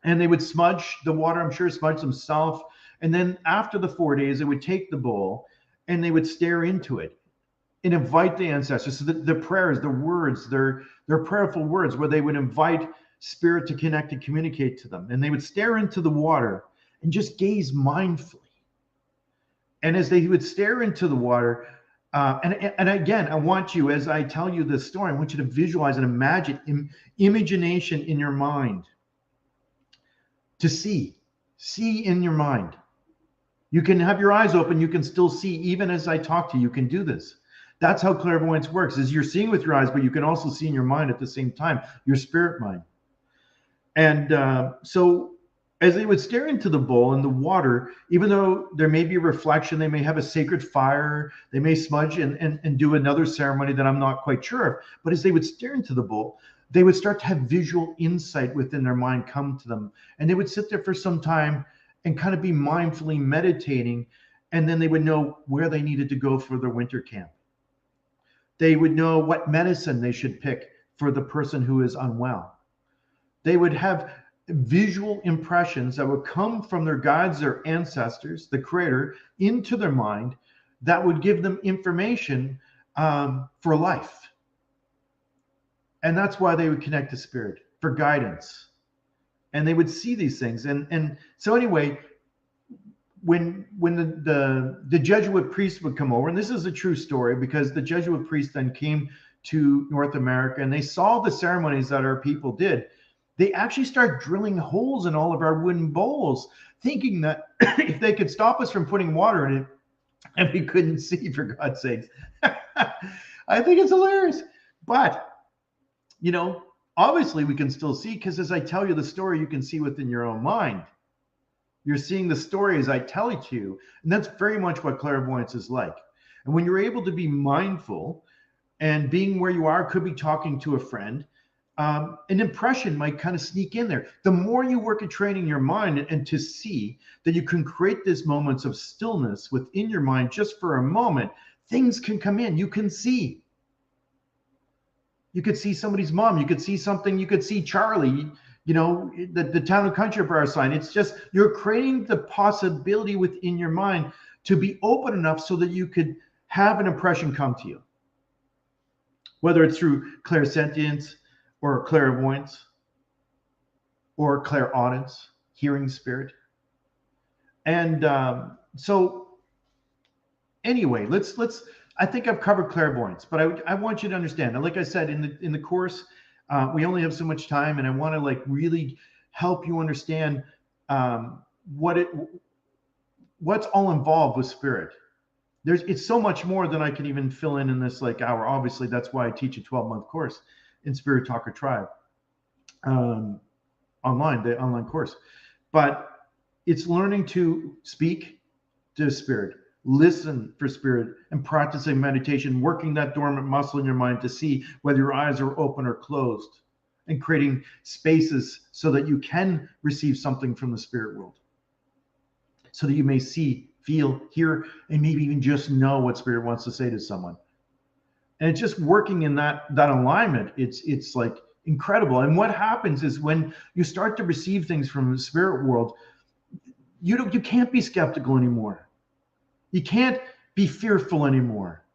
and they would smudge the water, I'm sure smudge themselves. And then after the 4 days, they would take the bowl and they would stare into it and invite the ancestors. So the prayers, the words, their prayerful words, where they would invite Spirit to connect and communicate to them. And they would stare into the water and just gaze mindfully. And as they would stare into the water, and again, I want you, as I tell you this story, I want you to visualize and imagine, imagination in your mind, to see in your mind. You can have your eyes open, you can still see, even as I talk to you, you can do this. That's how clairvoyance works, is you're seeing with your eyes, but you can also see in your mind at the same time, your spirit mind. And so as they would stare into the bowl and the water, even though there may be a reflection, they may have a sacred fire, they may smudge and do another ceremony that I'm not quite sure of. But as they would stare into the bowl, they would start to have visual insight within their mind come to them. And they would sit there for some time and kind of be mindfully meditating. And then they would know where they needed to go for their winter camp. They would know what medicine they should pick for the person who is unwell. They would have visual impressions that would come from their guides, their ancestors, the Creator, into their mind that would give them information for life. And that's why they would connect to Spirit, for guidance. And they would see these things. And so anyway, when the Jesuit priest would come over, and this is a true story, because the Jesuit priest then came to North America and they saw the ceremonies that our people did. They actually start drilling holes in all of our wooden bowls, thinking that if they could stop us from putting water in it, and we couldn't see, for God's sakes. I think it's hilarious. But, obviously we can still see, because as I tell you the story, you can see within your own mind. You're seeing the story as I tell it to you. And that's very much what clairvoyance is like. And when you're able to be mindful, and being where you are, could be talking to a friend, an impression might kind of sneak in there. The more you work at training your mind and to see that you can create these moments of stillness within your mind just for a moment, things can come in. You can see. You could see somebody's mom. You could see something. You could see Charlie, the town and country bar sign. It's just, you're creating the possibility within your mind to be open enough so that you could have an impression come to you. Whether it's through clairsentience, or clairvoyance, or clairaudience, hearing spirit. And so anyway, I think I've covered clairvoyance, but I want you to understand, and like I said, in the course, we only have so much time, and I want to really help you understand what's all involved with spirit. It's so much more than I can even fill in this hour. Obviously, that's why I teach a 12-month course in Spirit Talker Tribe online, the online course. But it's learning to speak to spirit, listen for spirit, and practicing meditation, working that dormant muscle in your mind to see whether your eyes are open or closed, and creating spaces so that you can receive something from the spirit world, so that you may see, feel, hear, and maybe even just know what spirit wants to say to someone. And it's just working in that alignment. It's like incredible. And what happens is when you start to receive things from the spirit world, you can't be skeptical anymore. You can't be fearful anymore,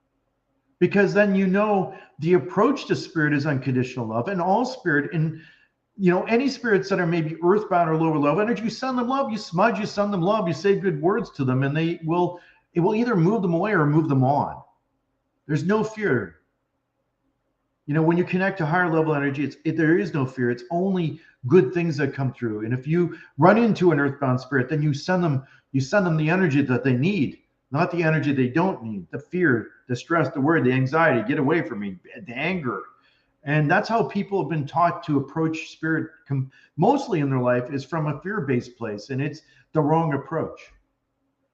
because then you know the approach to spirit is unconditional love, and all spirit, and any spirits that are maybe earthbound or lower level energy, you send them love, you smudge, you send them love, you say good words to them, and it will either move them away or move them on. There's no fear. When you connect to higher level energy, there is no fear. It's only good things that come through. And if you run into an earthbound spirit, then you send them the energy that they need, not the energy they don't need. The fear, the stress, the worry, the anxiety, get away from me, the anger. And that's how people have been taught to approach spirit mostly in their life, is from a fear-based place. And it's the wrong approach.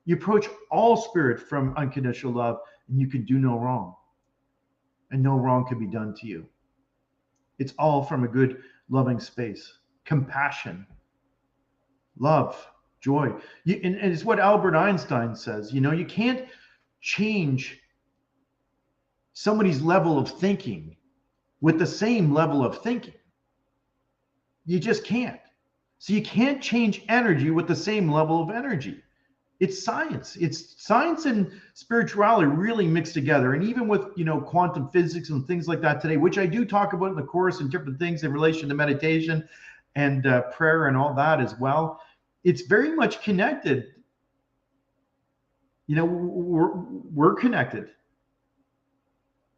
You approach all spirit from unconditional love, and you can do no wrong. And no wrong can be done to you. It's all from a good, loving space. Compassion, love, joy. And it's what Albert Einstein says. You can't change somebody's level of thinking with the same level of thinking. You just can't. So you can't change energy with the same level of energy. It's science. It's science and spirituality really mixed together. And even with, quantum physics and things like that today, which I do talk about in the course and different things in relation to meditation and prayer and all that as well, it's very much connected. We're connected.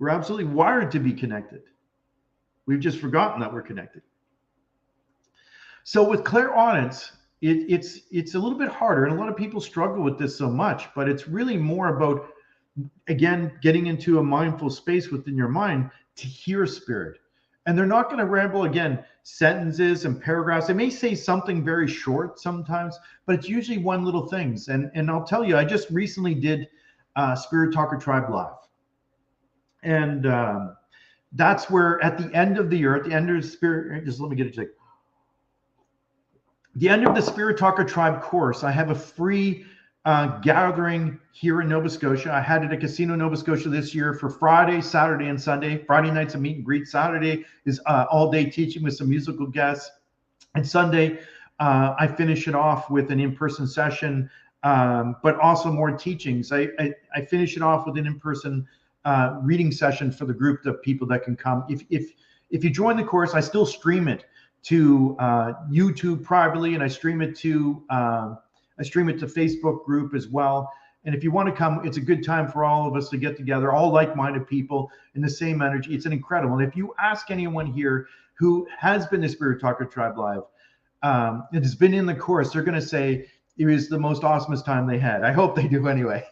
We're absolutely wired to be connected. We've just forgotten that we're connected. So with clairaudience, it's a little bit harder, and a lot of people struggle with this so much, but it's really more about, again, getting into a mindful space within your mind to hear spirit. And they're not going to ramble, again, sentences and paragraphs. They may say something very short sometimes, but it's usually one little things. And I'll tell you, I just recently did Spirit Talker Tribe Live. And that's where at the end of the year, at the end of the spirit, just let me get it checked. The end of the Spirit Talker Tribe course, I have a free gathering here in Nova Scotia. I had it at Casino Nova Scotia this year for Friday, Saturday, and Sunday. Friday night's a meet and greet. Saturday is all-day teaching with some musical guests. And Sunday, I finish it off with an in-person session, but also more teachings. I finish it off with an in-person reading session for the group of people that can come. If you join the course, I still stream it to YouTube privately, and I stream it to Facebook group as well. And if you want to come, it's a good time for all of us to get together, all like-minded people in the same energy. It's an incredible. And if you ask anyone here who has been to Spirit Talker Tribe Live, and has been in the course, they're going to say it was the most awesomest time they had. I hope they do anyway.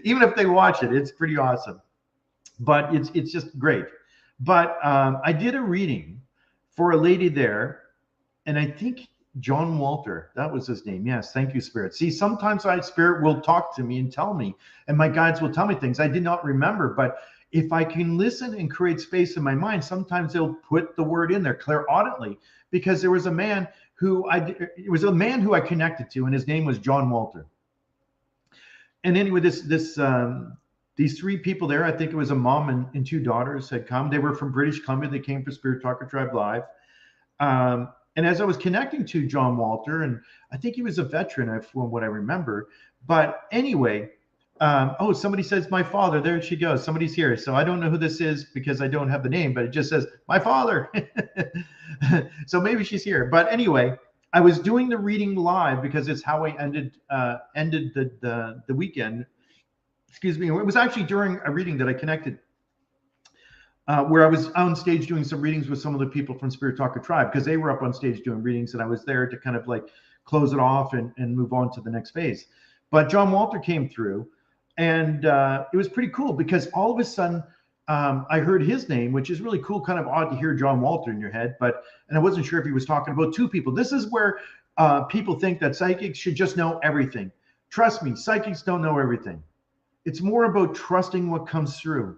Even if they watch it, it's pretty awesome. But it's just great. But I did a reading for a lady there, and I think John Walter, that was his name. Yes, thank you, Spirit. See, sometimes Spirit will talk to me and tell me, and my guides will tell me things I did not remember. But if I can listen and create space in my mind, sometimes they'll put the word in there clairaudibly, because there was a man who I connected to, and his name was John Walter. And anyway, these three people there, I think it was a mom and two daughters, had come. They were from British Columbia. They came for Spirit Talker Tribe Live. And as I was connecting to John Walter, and I think he was a veteran from what I remember. But anyway, somebody says my father. There she goes. Somebody's here. So I don't know who this is because I don't have the name, but it just says my father. So maybe she's here. But anyway, I was doing the reading live because it's how I ended the weekend. Excuse me. It was actually during a reading that I connected, where I was on stage doing some readings with some of the people from Spirit Talker Tribe, because they were up on stage doing readings, and I was there to kind of like close it off and move on to the next phase. But John Walter came through, and it was pretty cool because all of a sudden I heard his name, which is really cool, kind of odd to hear John Walter in your head, and I wasn't sure if he was talking about two people. This is where people think that psychics should just know everything. Trust me, psychics don't know everything. It's more about trusting what comes through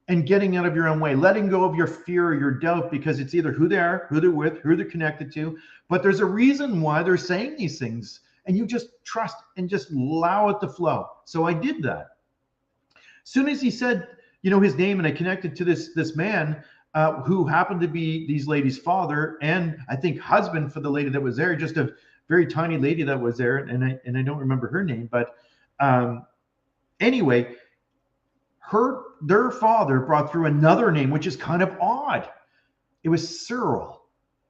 and getting out of your own way, letting go of your fear or your doubt, because it's either who they are, who they're with, who they're connected to. But there's a reason why they're saying these things, and you just trust and just allow it to flow. So I did that. As soon as he said, his name, and I connected to this man who happened to be these ladies' father and I think husband for the lady that was there, just a very tiny lady that was there, and I don't remember her name, but anyway, their father brought through another name, which is kind of odd. It was Cyril.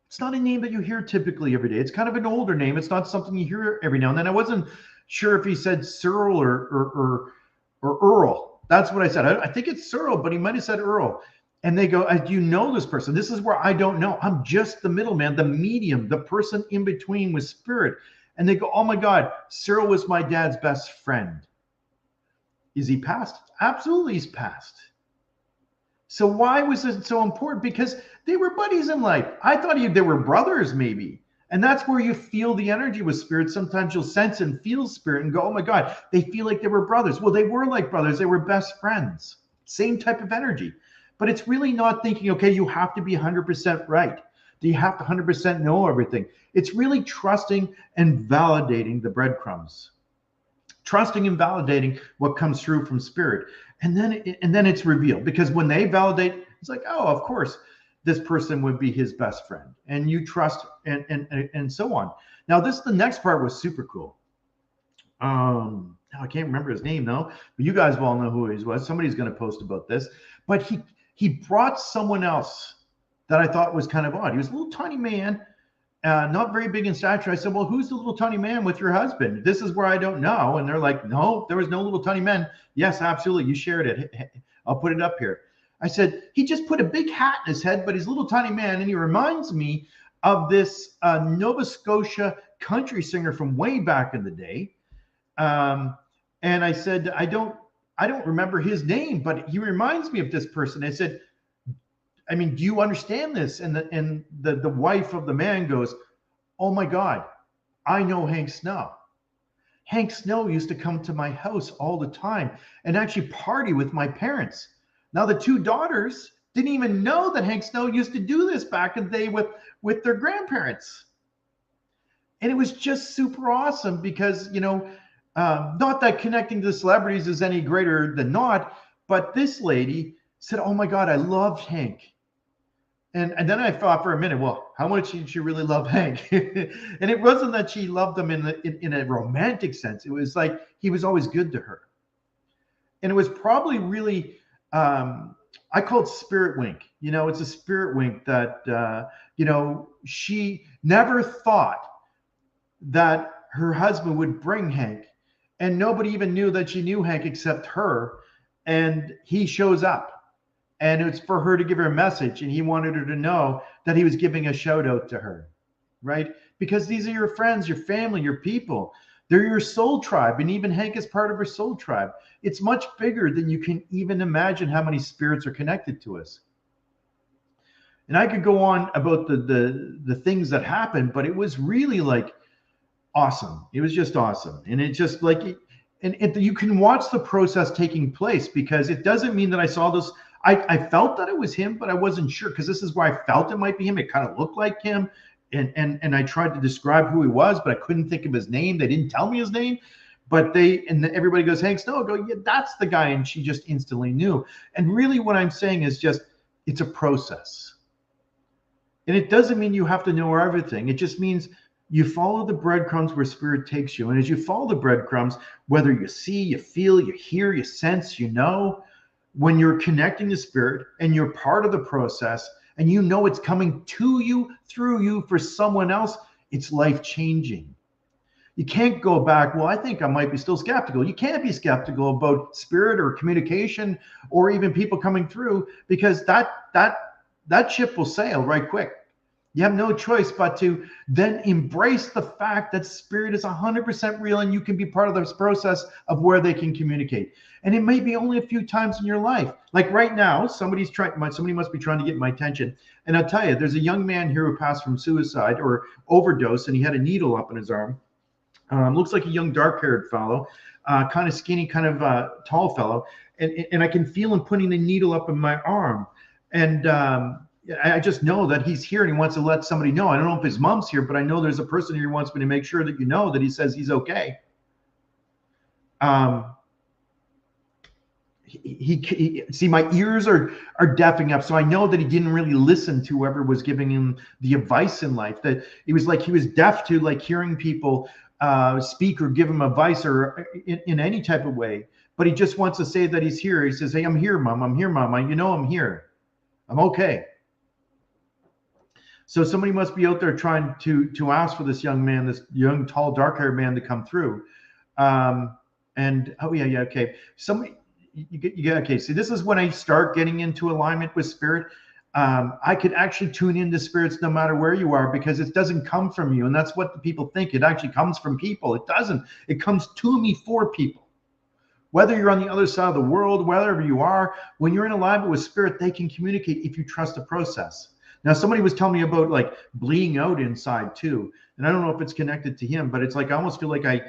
It's not a name that you hear typically every day. It's kind of an older name. It's not something you hear every now and then. I wasn't sure if he said Cyril or Earl. That's what I said. I think it's Cyril, but he might have said Earl. And they go, do you know this person? This is where I don't know. I'm just the middleman, the medium, the person in between with spirit. And they go, oh my God, Cyril was my dad's best friend. Is he passed? Absolutely, he's passed. So why was it so important? Because they were buddies in life. I thought they were brothers, maybe. And that's where you feel the energy with spirit. Sometimes you'll sense and feel spirit and go, oh my God, they feel like they were brothers. Well, they were like brothers. They were best friends. Same type of energy. But it's really not thinking, okay, you have to be 100% right. Do you have to 100% know everything? It's really trusting and validating the breadcrumbs. Trusting and validating what comes through from spirit. And then it's revealed. Because when they validate, it's like, oh, of course, this person would be his best friend. And you trust and so on. Now, the next part was super cool. Now I can't remember his name though, but you guys will all know who he was. Somebody's going to post about this. But he brought someone else that I thought was kind of odd. He was a little tiny man, not very big in stature. I said, well, who's the little tiny man with your husband? This is where I don't know. And they're like, no, there was no little tiny man. Yes, absolutely. You shared it. I'll put it up here. I said, he just put a big hat in his head, but he's a little tiny man. And he reminds me of this Nova Scotia country singer from way back in the day. And I said, I don't remember his name, but he reminds me of this person. I said, I mean, do you understand this? And the wife of the man goes, oh my God, I know Hank Snow. Hank Snow used to come to my house all the time and actually party with my parents. Now the two daughters didn't even know that Hank Snow used to do this back in the day with their grandparents. And it was just super awesome because, not that connecting to the celebrities is any greater than not, but this lady said, oh my God, I loved Hank. And then I thought for a minute, well, how much did she really love Hank? And it wasn't that she loved him in a romantic sense. It was like he was always good to her. And it was probably really, I call it spirit wink. It's a spirit wink that, she never thought that her husband would bring Hank. And nobody even knew that she knew Hank except her. And he shows up. And it's for her to give her a message. And he wanted her to know that he was giving a shout out to her, right? Because these are your friends, your family, your people. They're your soul tribe. And even Hank is part of her soul tribe. It's much bigger than you can even imagine how many spirits are connected to us. And I could go on about the things that happened, but it was really like awesome. It was just awesome. And it just like, and you can watch the process taking place, because it doesn't mean that I saw this. I felt that it was him, but I wasn't sure, because this is where I felt it might be him. It kind of looked like him. And I tried to describe who he was, but I couldn't think of his name. They didn't tell me his name, but everybody goes, Hank Snow. I go, yeah, that's the guy. And she just instantly knew. And really what I'm saying is just, it's a process. And it doesn't mean you have to know everything. It just means you follow the breadcrumbs where spirit takes you. And as you follow the breadcrumbs, whether you see, you feel, you hear, you sense, when you're connecting to spirit and you're part of the process and it's coming to you, through you, for someone else, it's life-changing. You can't go back, well, I think I might be still skeptical. You can't be skeptical about spirit or communication or even people coming through, because that ship will sail right quick. You have no choice but to then embrace the fact that spirit is 100% real, and you can be part of this process of where they can communicate. And it may be only a few times in your life. Like right now, somebody must be trying to get my attention. And I'll tell you, there's a young man here who passed from suicide or overdose, and he had a needle up in his arm. Looks like a young dark-haired fellow. kind of skinny, kind of tall fellow, and I can feel him putting the needle up in my arm, and I just know that he's here and he wants to let somebody know. I don't know if his mom's here, but I know there's a person here who wants me to make sure that you know that he says he's okay. He see, my ears are deafening up, so I know that he didn't really listen to whoever was giving him the advice in life. That it was like he was deaf to like hearing people speak or give him advice or in any type of way. But he just wants to say that he's here. He says, "Hey, I'm here, Mom. I'm here, Mom. You know I'm here. I'm okay." So somebody must be out there trying to ask for this young man, this young, tall, dark-haired man to come through. And oh yeah, okay. Somebody. Okay. See, this is when I start getting into alignment with spirit. I could actually tune into spirits no matter where you are, because it doesn't come from you. And that's what the people think. It actually comes from people. It doesn't. It comes to me for people. Whether you're on the other side of the world, wherever you are, when you're in alignment with spirit, they can communicate if you trust the process. Now, somebody was telling me about like bleeding out inside too. And I don't know if it's connected to him, but it's like I almost feel like I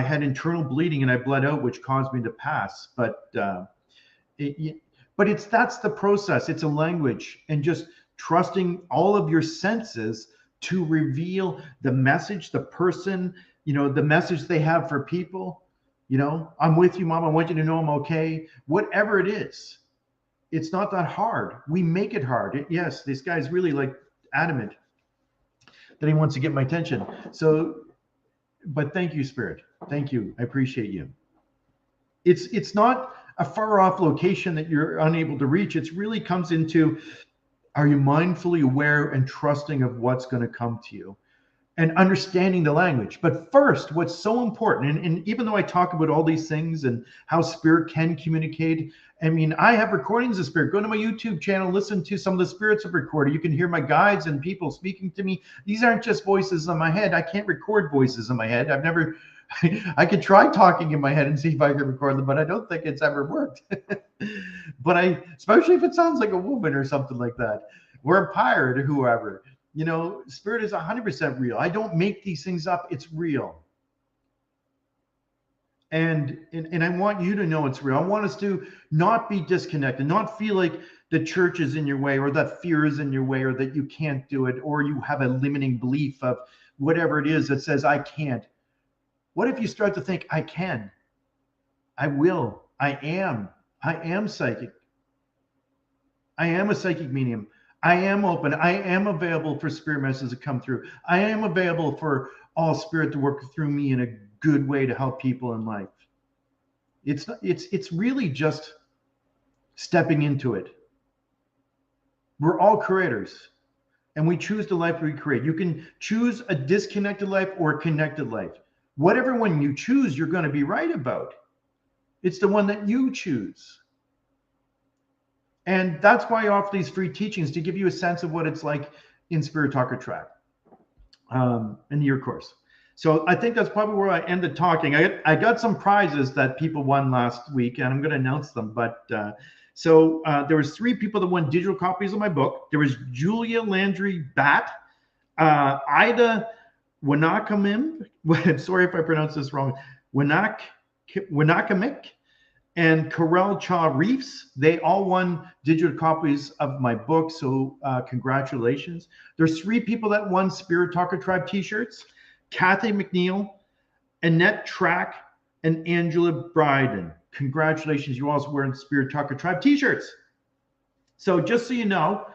had internal bleeding and I bled out, which caused me to pass. But that's the process. It's a language, and just trusting all of your senses to reveal the message, the person, the message they have for people. I'm with you, Mom. I want you to know I'm okay. Whatever it is, it's not that hard. We make it hard. Yes, this guy's really like adamant that he wants to get my attention. So, but thank you, Spirit. Thank you. I appreciate you. It's not a far off location that you're unable to reach. It really comes into, are you mindfully aware and trusting of what's going to come to you and understanding the language? But first, what's so important, and even though I talk about all these things and how spirit can communicate, I mean, I have recordings of spirit. Go to my YouTube channel, listen to some of the spirits I've recorded. You can hear my guides and people speaking to me. These aren't just voices in my head. I can't record voices in my head. I could try talking in my head and see if I can record them, but I don't think it's ever worked. But especially if it sounds like a woman or something like that, or a pirate or whoever, spirit is 100% real. I don't make these things up. It's real. And I want you to know it's real. I want us to not be disconnected, not feel like the church is in your way, or that fear is in your way, or that you can't do it, or you have a limiting belief of whatever it is that says, I can't. What if you start to think, I can, I will, I am psychic. I am a psychic medium. I am open. I am available for spirit messages to come through. I am available for all spirit to work through me in a good way to help people in life. It's really just stepping into it. We're all creators, and we choose the life we create. You can choose a disconnected life or a connected life. Whatever one you choose, you're going to be right about. It's the one that you choose. And that's why I offer these free teachings, to give you a sense of what it's like in Spirit Talker Track, in your course. So I think that's probably where I ended talking. I got some prizes that people won last week, and I'm going to announce them. But there was 3 people that won digital copies of my book. There was Julia Landry Bat, Ida Wanakamim, sorry if I pronounced this wrong, Wanakamik, and Karel Cha Reefs. They all won digital copies of my book, so congratulations. There's 3 people that won Spirit Talker Tribe t-shirts: Kathy McNeil, Annette Track, and Angela Bryden. Congratulations, you also wearing Spirit Talker Tribe t-shirts. So just so you know,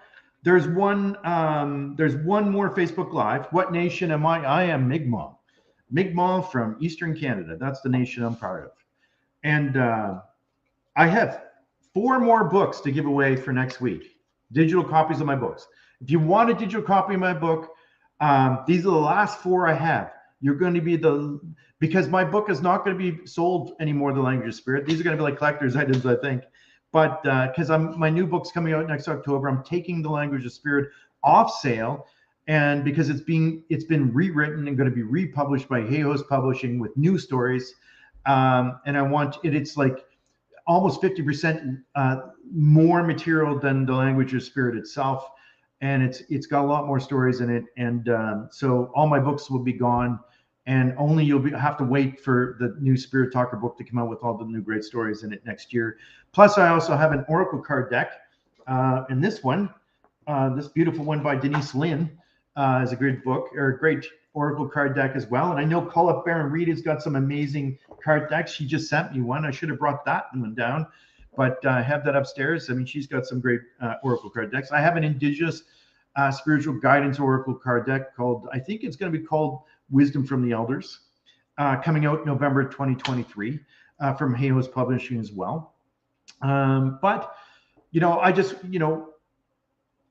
there's one more Facebook Live. What nation am I? I am Mi'kmaq. Mi'kmaq from Eastern Canada. That's the nation I'm part of. And I have 4 more books to give away for next week. Digital copies of my books. If you want a digital copy of my book, these are the last 4 I have. You're going to be because my book is not going to be sold anymore, The Language of Spirit. These are going to be like collector's items, I think. But because my new book's coming out next October, I'm taking The Language of Spirit off sale, and because it's been rewritten and going to be republished by Hay House Publishing with new stories, and I want it's like almost 50% more material than The Language of Spirit itself, and it's got a lot more stories in it, and so all my books will be gone and only have to wait for the new Spirit Talker book to come out with all the new great stories in it next year. Plus, I also have an Oracle card deck, and this one, this beautiful one by Denise Lynn, is a great book, or a great Oracle card deck as well. And I know Colette Baron Reed has got some amazing card decks. She just sent me one. I should have brought that one down, but I have that upstairs. I mean, she's got some great Oracle card decks. I have an Indigenous spiritual guidance Oracle card deck called, I think it's going to be called Wisdom from the Elders, coming out November 2023 from Hayhoe's Publishing as well. But, you know, I just, you know,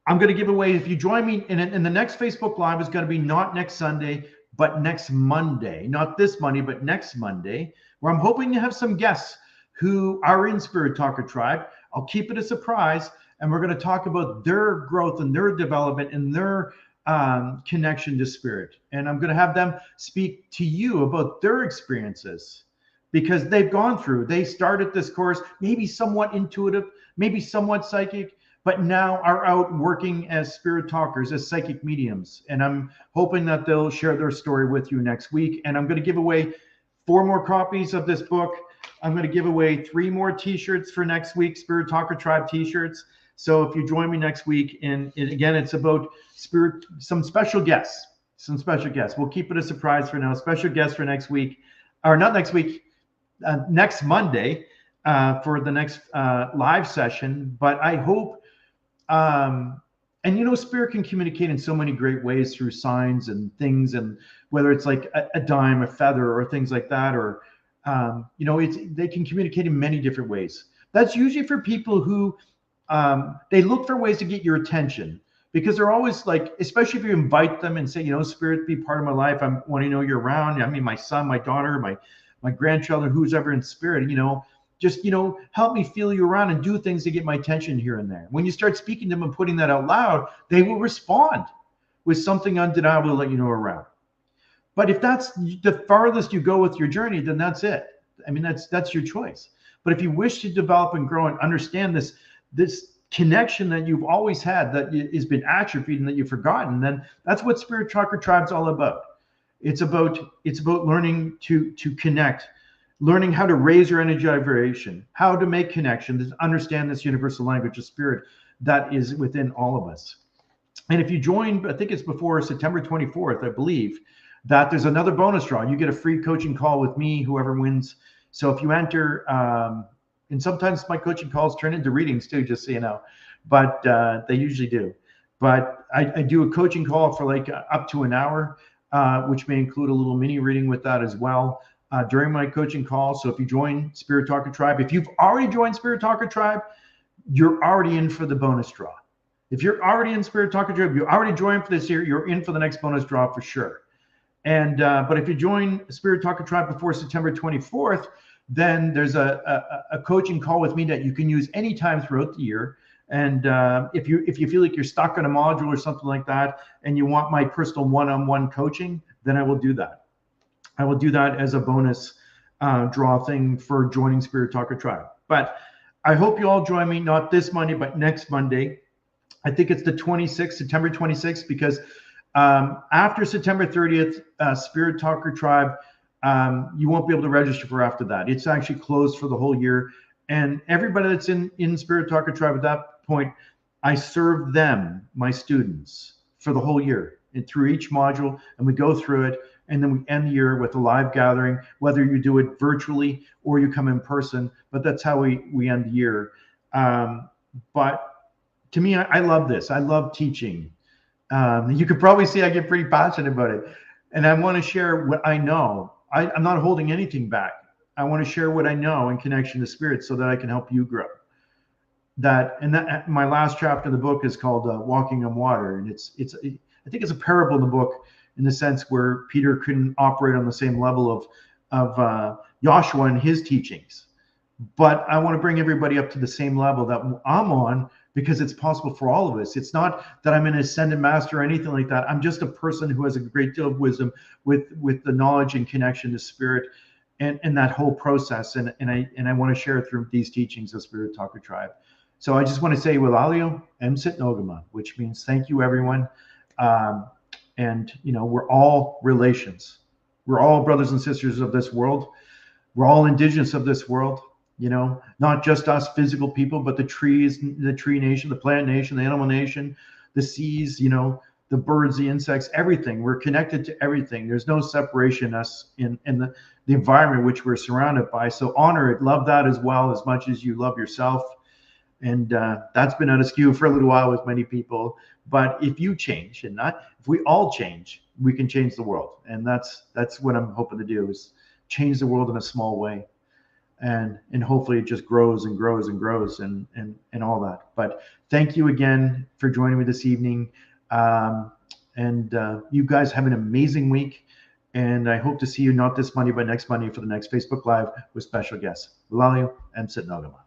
I'm going to give away, if you join me in the next Facebook Live is going to be not next Sunday, but next Monday, not this Monday, but next Monday, where I'm hoping to have some guests who are in Spirit Talker Tribe. I'll keep it a surprise, and we're going to talk about their growth and their development and their connection to spirit. And I'm going to have them speak to you about their experiences, because they've gone through, they started this course, maybe somewhat intuitive, maybe somewhat psychic, but now are out working as spirit talkers, as psychic mediums. And I'm hoping that they'll share their story with you next week. And I'm going to give away 4 more copies of this book. I'm going to give away 3 more t-shirts for next week, Spirit Talker Tribe t-shirts. So if you join me next week, and again, it's about spirit, some special guests. We'll keep it a surprise for now. Special guests for next week, or not next week, next Monday for the next live session. But I hope, and you know, spirit can communicate in so many great ways through signs and things, and whether it's like a dime, a feather, or things like that, or you know, they can communicate in many different ways. That's usually for people who they look for ways to get your attention, because they're always like, especially if you invite them and say, you know, spirit, be part of my life. I want to know you're around. I mean, my son, my daughter, my grandchildren, who's ever in spirit, you know, just, you know, help me feel you around and do things to get my attention here and there. When you start speaking to them and putting that out loud, they will respond with something undeniable to let you know around. But if that's the farthest you go with your journey, then that's it. I mean, that's your choice. But if you wish to develop and grow and understand this connection that you've always had, that has been atrophied and that you've forgotten, then that's what Spirit Talker Tribe's all about. It's about learning to connect, learning how to raise your energy vibration, how to make connections, understand this universal language of spirit that is within all of us. And if you join, I think it's before September 24th, I believe, that there's another bonus draw. You get a free coaching call with me, whoever wins. So if you enter, and sometimes my coaching calls turn into readings too, just so you know, but they usually do. But I do a coaching call for like up to an hour, which may include a little mini reading with that as well during my coaching call. So if you join Spirit Talker Tribe, if you've already joined Spirit Talker Tribe, you're already in for the bonus draw. If you're already in Spirit Talker Tribe, you already joined for this year, you're in for the next bonus draw for sure. And but if you join Spirit Talker Tribe before September 24th, then there's a coaching call with me that you can use anytime throughout the year. And if you feel like you're stuck on a module or something like that, and you want my personal one-on-one coaching, then I will do that. I will do that as a bonus draw thing for joining Spirit Talker Tribe. But I hope you all join me, not this Monday, but next Monday. I think it's the 26th, September 26th, because after September 30th, Spirit Talker Tribe, you won't be able to register for after that. It's actually closed for the whole year. And everybody that's in Spirit Talker Tribe at that point, I serve them, my students, for the whole year and through each module, and we go through it. And then we end the year with a live gathering, whether you do it virtually or you come in person. But that's how we end the year. But to me, I love this. I love teaching. You could probably see I get pretty passionate about it. And I want to share what I know. I'm not holding anything back. I want to share what I know in connection to spirit so that I can help you grow. That my last chapter of the book is called Walking on Water. And I think it's a parable in the book, in the sense where Peter couldn't operate on the same level of Joshua and his teachings. But I want to bring everybody up to the same level that I'm on, because it's possible for all of us. It's not that I'm an ascended master or anything like that. I'm just a person who has a great deal of wisdom with the knowledge and connection to spirit and that whole process. And I want to share it through these teachings of Spirit Talker Tribe. So I just want to say Wilalio Emsit Nogama, which means thank you, everyone. And, you know, we're all relations. We're all brothers and sisters of this world. We're all indigenous of this world, you know, not just us physical people, but the trees, the tree nation, the plant nation, the animal nation, the seas, you know, the birds, the insects, everything. We're connected to everything. There's no separation us in the environment which we're surrounded by. So honor it, love that as well, as much as you love yourself. And that's been on askew for a little while with many people. But if you change, and not if we all change, we can change the world. And that's what I'm hoping to do, is change the world in a small way. And hopefully it just grows and grows and grows and all that. But thank you again for joining me this evening. And you guys have an amazing week. And I hope to see you not this Monday, but next Monday for the next Facebook Live with special guests. Lalayu and Sitnagama.